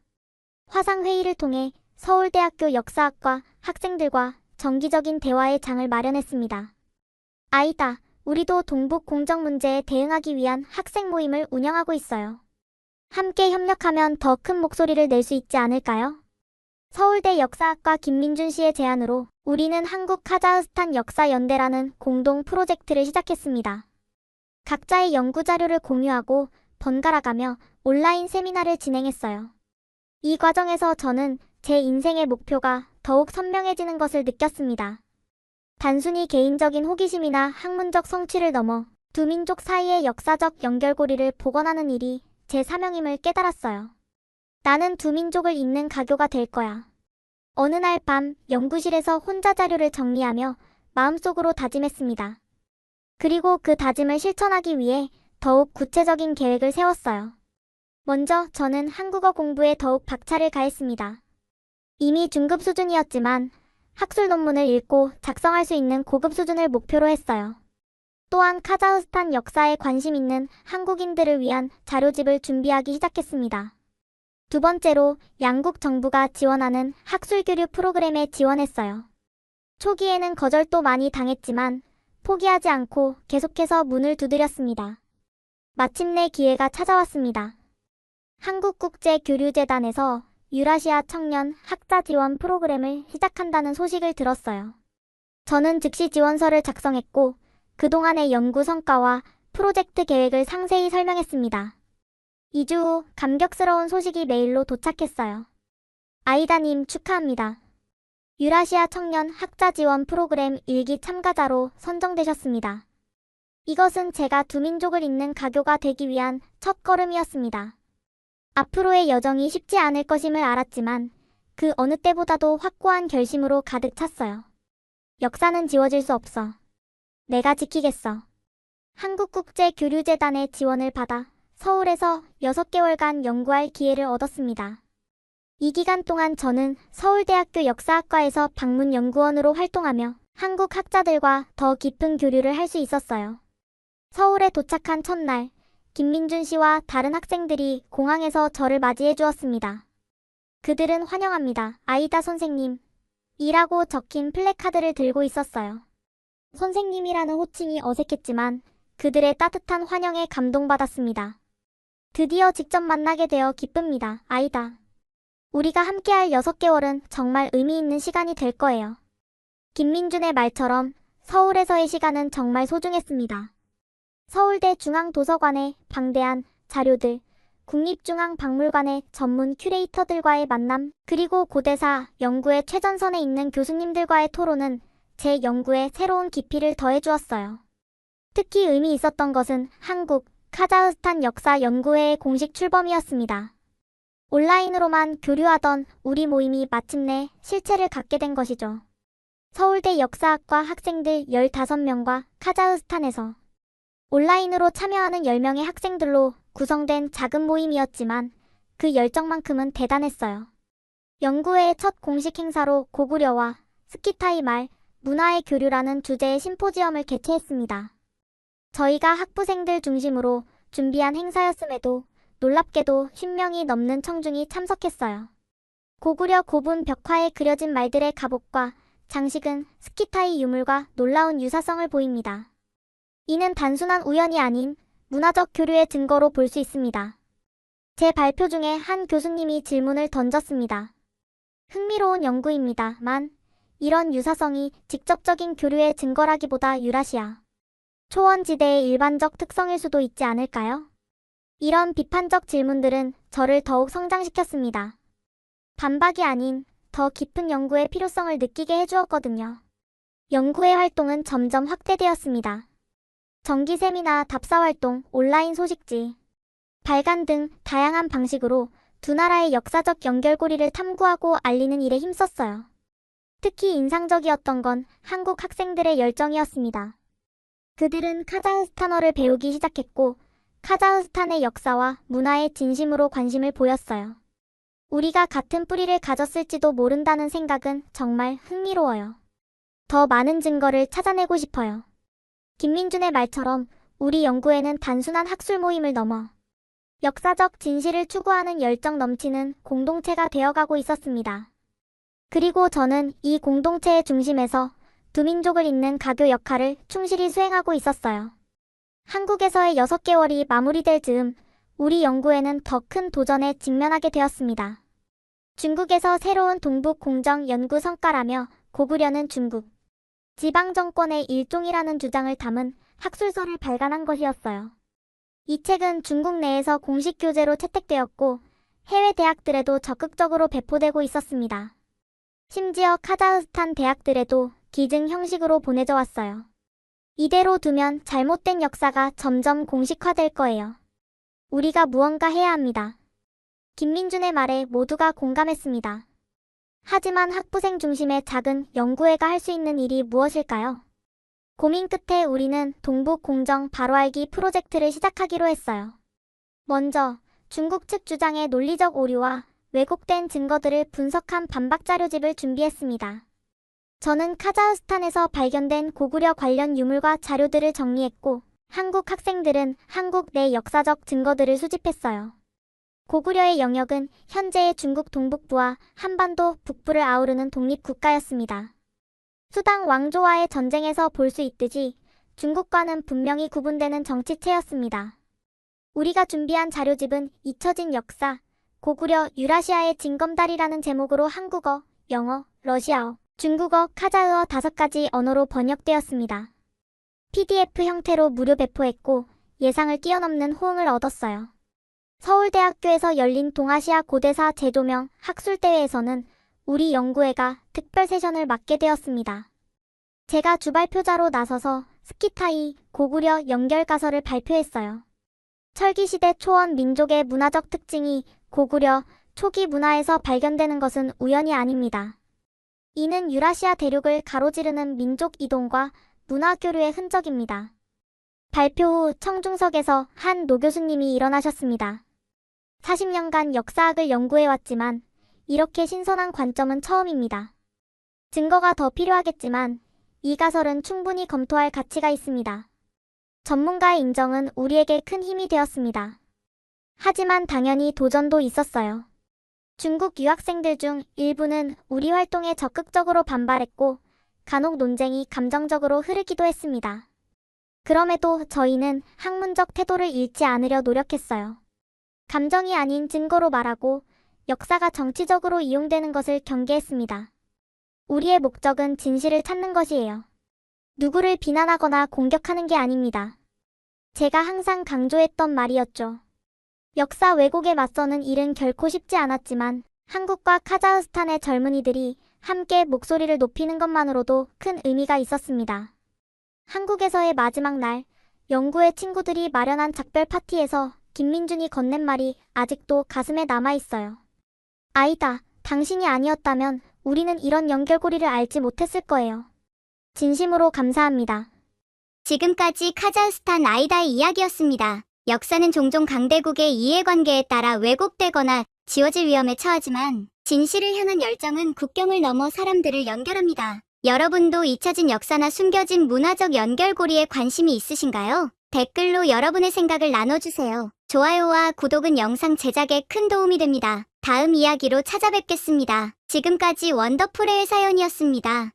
화상회의를 통해 서울대학교 역사학과 학생들과 정기적인 대화의 장을 마련했습니다. 아이다, 우리도 동북 공정 문제에 대응하기 위한 학생 모임을 운영하고 있어요. 함께 협력하면 더 큰 목소리를 낼 수 있지 않을까요? 서울대 역사학과 김민준 씨의 제안으로 우리는 한국 카자흐스탄 역사연대라는 공동 프로젝트를 시작했습니다. 각자의 연구 자료를 공유하고 번갈아가며 온라인 세미나를 진행했어요. 이 과정에서 저는 제 인생의 목표가 더욱 선명해지는 것을 느꼈습니다. 단순히 개인적인 호기심이나 학문적 성취를 넘어 두 민족 사이의 역사적 연결고리를 복원하는 일이 제 사명임을 깨달았어요. 나는 두 민족을 잇는 가교가 될 거야. 어느 날 밤 연구실에서 혼자 자료를 정리하며 마음속으로 다짐했습니다. 그리고 그 다짐을 실천하기 위해 더욱 구체적인 계획을 세웠어요. 먼저 저는 한국어 공부에 더욱 박차를 가했습니다. 이미 중급 수준이었지만 학술 논문을 읽고 작성할 수 있는 고급 수준을 목표로 했어요. 또한 카자흐스탄 역사에 관심 있는 한국인들을 위한 자료집을 준비하기 시작했습니다. 두 번째로 양국 정부가 지원하는 학술 교류 프로그램에 지원했어요. 초기에는 거절도 많이 당했지만 포기하지 않고 계속해서 문을 두드렸습니다. 마침내 기회가 찾아왔습니다. 한국국제교류재단에서 유라시아 청년 학자 지원 프로그램을 시작한다는 소식을 들었어요. 저는 즉시 지원서를 작성했고 그동안의 연구 성과와 프로젝트 계획을 상세히 설명했습니다. 2주 후 감격스러운 소식이 메일로 도착했어요. 아이다님 축하합니다. 유라시아 청년 학자 지원 프로그램 1기 참가자로 선정되셨습니다. 이것은 제가 두 민족을 잇는 가교가 되기 위한 첫 걸음이었습니다. 앞으로의 여정이 쉽지 않을 것임을 알았지만 그 어느 때보다도 확고한 결심으로 가득 찼어요. 역사는 지워질 수 없어. 내가 지키겠어. 한국국제교류재단의 지원을 받아 서울에서 6개월간 연구할 기회를 얻었습니다. 이 기간 동안 저는 서울대학교 역사학과에서 방문연구원으로 활동하며 한국 학자들과 더 깊은 교류를 할 수 있었어요. 서울에 도착한 첫날, 김민준 씨와 다른 학생들이 공항에서 저를 맞이해 주었습니다. 그들은 환영합니다. 아이다 선생님. 이라고 적힌 플래카드를 들고 있었어요. 선생님이라는 호칭이 어색했지만 그들의 따뜻한 환영에 감동받았습니다. 드디어 직접 만나게 되어 기쁩니다. 아이다. 우리가 함께할 6개월은 정말 의미 있는 시간이 될 거예요. 김민준의 말처럼 서울에서의 시간은 정말 소중했습니다. 서울대 중앙도서관의 방대한 자료들, 국립중앙박물관의 전문 큐레이터들과의 만남, 그리고 고대사 연구의 최전선에 있는 교수님들과의 토론은 제 연구에 새로운 깊이를 더해주었어요. 특히 의미 있었던 것은 한국, 카자흐스탄 역사연구회의 공식 출범이었습니다. 온라인으로만 교류하던 우리 모임이 마침내 실체를 갖게 된 것이죠. 서울대 역사학과 학생들 15명과 카자흐스탄에서 온라인으로 참여하는 10명의 학생들로 구성된 작은 모임이었지만 그 열정만큼은 대단했어요. 연구회의 첫 공식 행사로 고구려와 스키타이 말, 문화의 교류라는 주제의 심포지엄을 개최했습니다. 저희가 학부생들 중심으로 준비한 행사였음에도 놀랍게도 10명이 넘는 청중이 참석했어요. 고구려 고분 벽화에 그려진 말들의 갑옷과 장식은 스키타이 유물과 놀라운 유사성을 보입니다. 이는 단순한 우연이 아닌 문화적 교류의 증거로 볼 수 있습니다. 제 발표 중에 한 교수님이 질문을 던졌습니다. 흥미로운 연구입니다만 이런 유사성이 직접적인 교류의 증거라기보다 유라시아 초원지대의 일반적 특성일 수도 있지 않을까요? 이런 비판적 질문들은 저를 더욱 성장시켰습니다. 반박이 아닌 더 깊은 연구의 필요성을 느끼게 해주었거든요. 연구의 활동은 점점 확대되었습니다. 정기 세미나, 답사활동, 온라인 소식지, 발간 등 다양한 방식으로 두 나라의 역사적 연결고리를 탐구하고 알리는 일에 힘썼어요. 특히 인상적이었던 건 한국 학생들의 열정이었습니다. 그들은 카자흐스탄어를 배우기 시작했고 카자흐스탄의 역사와 문화에 진심으로 관심을 보였어요. 우리가 같은 뿌리를 가졌을지도 모른다는 생각은 정말 흥미로워요. 더 많은 증거를 찾아내고 싶어요. 김민준의 말처럼 우리 연구회는 단순한 학술 모임을 넘어 역사적 진실을 추구하는 열정 넘치는 공동체가 되어가고 있었습니다. 그리고 저는 이 공동체의 중심에서 두 민족을 잇는 가교 역할을 충실히 수행하고 있었어요. 한국에서의 6개월이 마무리될 즈음 우리 연구회는 더 큰 도전에 직면하게 되었습니다. 중국에서 새로운 동북 공정 연구 성과라며 고구려는 중국 지방정권의 일종이라는 주장을 담은 학술서를 발간한 것이었어요. 이 책은 중국 내에서 공식 교재로 채택되었고 해외 대학들에도 적극적으로 배포되고 있었습니다. 심지어 카자흐스탄 대학들에도 기증 형식으로 보내져 왔어요. 이대로 두면 잘못된 역사가 점점 공식화될 거예요. 우리가 무언가 해야 합니다. 김민준의 말에 모두가 공감했습니다. 하지만 학부생 중심의 작은 연구회가 할 수 있는 일이 무엇일까요? 고민 끝에 우리는 동북 공정 바로 알기 프로젝트를 시작하기로 했어요. 먼저 중국 측 주장의 논리적 오류와 왜곡된 증거들을 분석한 반박 자료집을 준비했습니다. 저는 카자흐스탄에서 발견된 고구려 관련 유물과 자료들을 정리했고 한국 학생들은 한국 내 역사적 증거들을 수집했어요. 고구려의 영역은 현재의 중국 동북부와 한반도 북부를 아우르는 독립국가였습니다. 수당 왕조와의 전쟁에서 볼 수 있듯이 중국과는 분명히 구분되는 정치체였습니다. 우리가 준비한 자료집은 잊혀진 역사, 고구려 유라시아의 징검다리라는 제목으로 한국어, 영어, 러시아어, 중국어, 카자흐어 5가지 언어로 번역되었습니다. PDF 형태로 무료 배포했고 예상을 뛰어넘는 호응을 얻었어요. 서울대학교에서 열린 동아시아 고대사 재조명 학술대회에서는 우리 연구회가 특별 세션을 맡게 되었습니다. 제가 주발표자로 나서서 스키타이 고구려 연결가설을 발표했어요. 철기시대 초원 민족의 문화적 특징이 고구려 초기 문화에서 발견되는 것은 우연이 아닙니다. 이는 유라시아 대륙을 가로지르는 민족 이동과 문화 교류의 흔적입니다. 발표 후 청중석에서 한 노교수님이 일어나셨습니다. 40년간 역사학을 연구해왔지만 이렇게 신선한 관점은 처음입니다. 증거가 더 필요하겠지만 이 가설은 충분히 검토할 가치가 있습니다. 전문가의 인정은 우리에게 큰 힘이 되었습니다. 하지만 당연히 도전도 있었어요. 중국 유학생들 중 일부는 우리 활동에 적극적으로 반발했고 간혹 논쟁이 감정적으로 흐르기도 했습니다. 그럼에도 저희는 학문적 태도를 잃지 않으려 노력했어요. 감정이 아닌 증거로 말하고 역사가 정치적으로 이용되는 것을 경계했습니다. 우리의 목적은 진실을 찾는 것이에요. 누구를 비난하거나 공격하는 게 아닙니다. 제가 항상 강조했던 말이었죠. 역사 왜곡에 맞서는 일은 결코 쉽지 않았지만 한국과 카자흐스탄의 젊은이들이 함께 목소리를 높이는 것만으로도 큰 의미가 있었습니다. 한국에서의 마지막 날, 연구회 친구들이 마련한 작별 파티에서 김민준이 건넨 말이 아직도 가슴에 남아있어요. 아이다, 당신이 아니었다면 우리는 이런 연결고리를 알지 못했을 거예요. 진심으로 감사합니다. 지금까지 카자흐스탄 아이다의 이야기였습니다. 역사는 종종 강대국의 이해관계에 따라 왜곡되거나 지워질 위험에 처하지만 진실을 향한 열정은 국경을 넘어 사람들을 연결합니다. 여러분도 잊혀진 역사나 숨겨진 문화적 연결고리에 관심이 있으신가요? 댓글로 여러분의 생각을 나눠주세요. 좋아요와 구독은 영상 제작에 큰 도움이 됩니다. 다음 이야기로 찾아뵙겠습니다. 지금까지 원더풀의 사연이었습니다.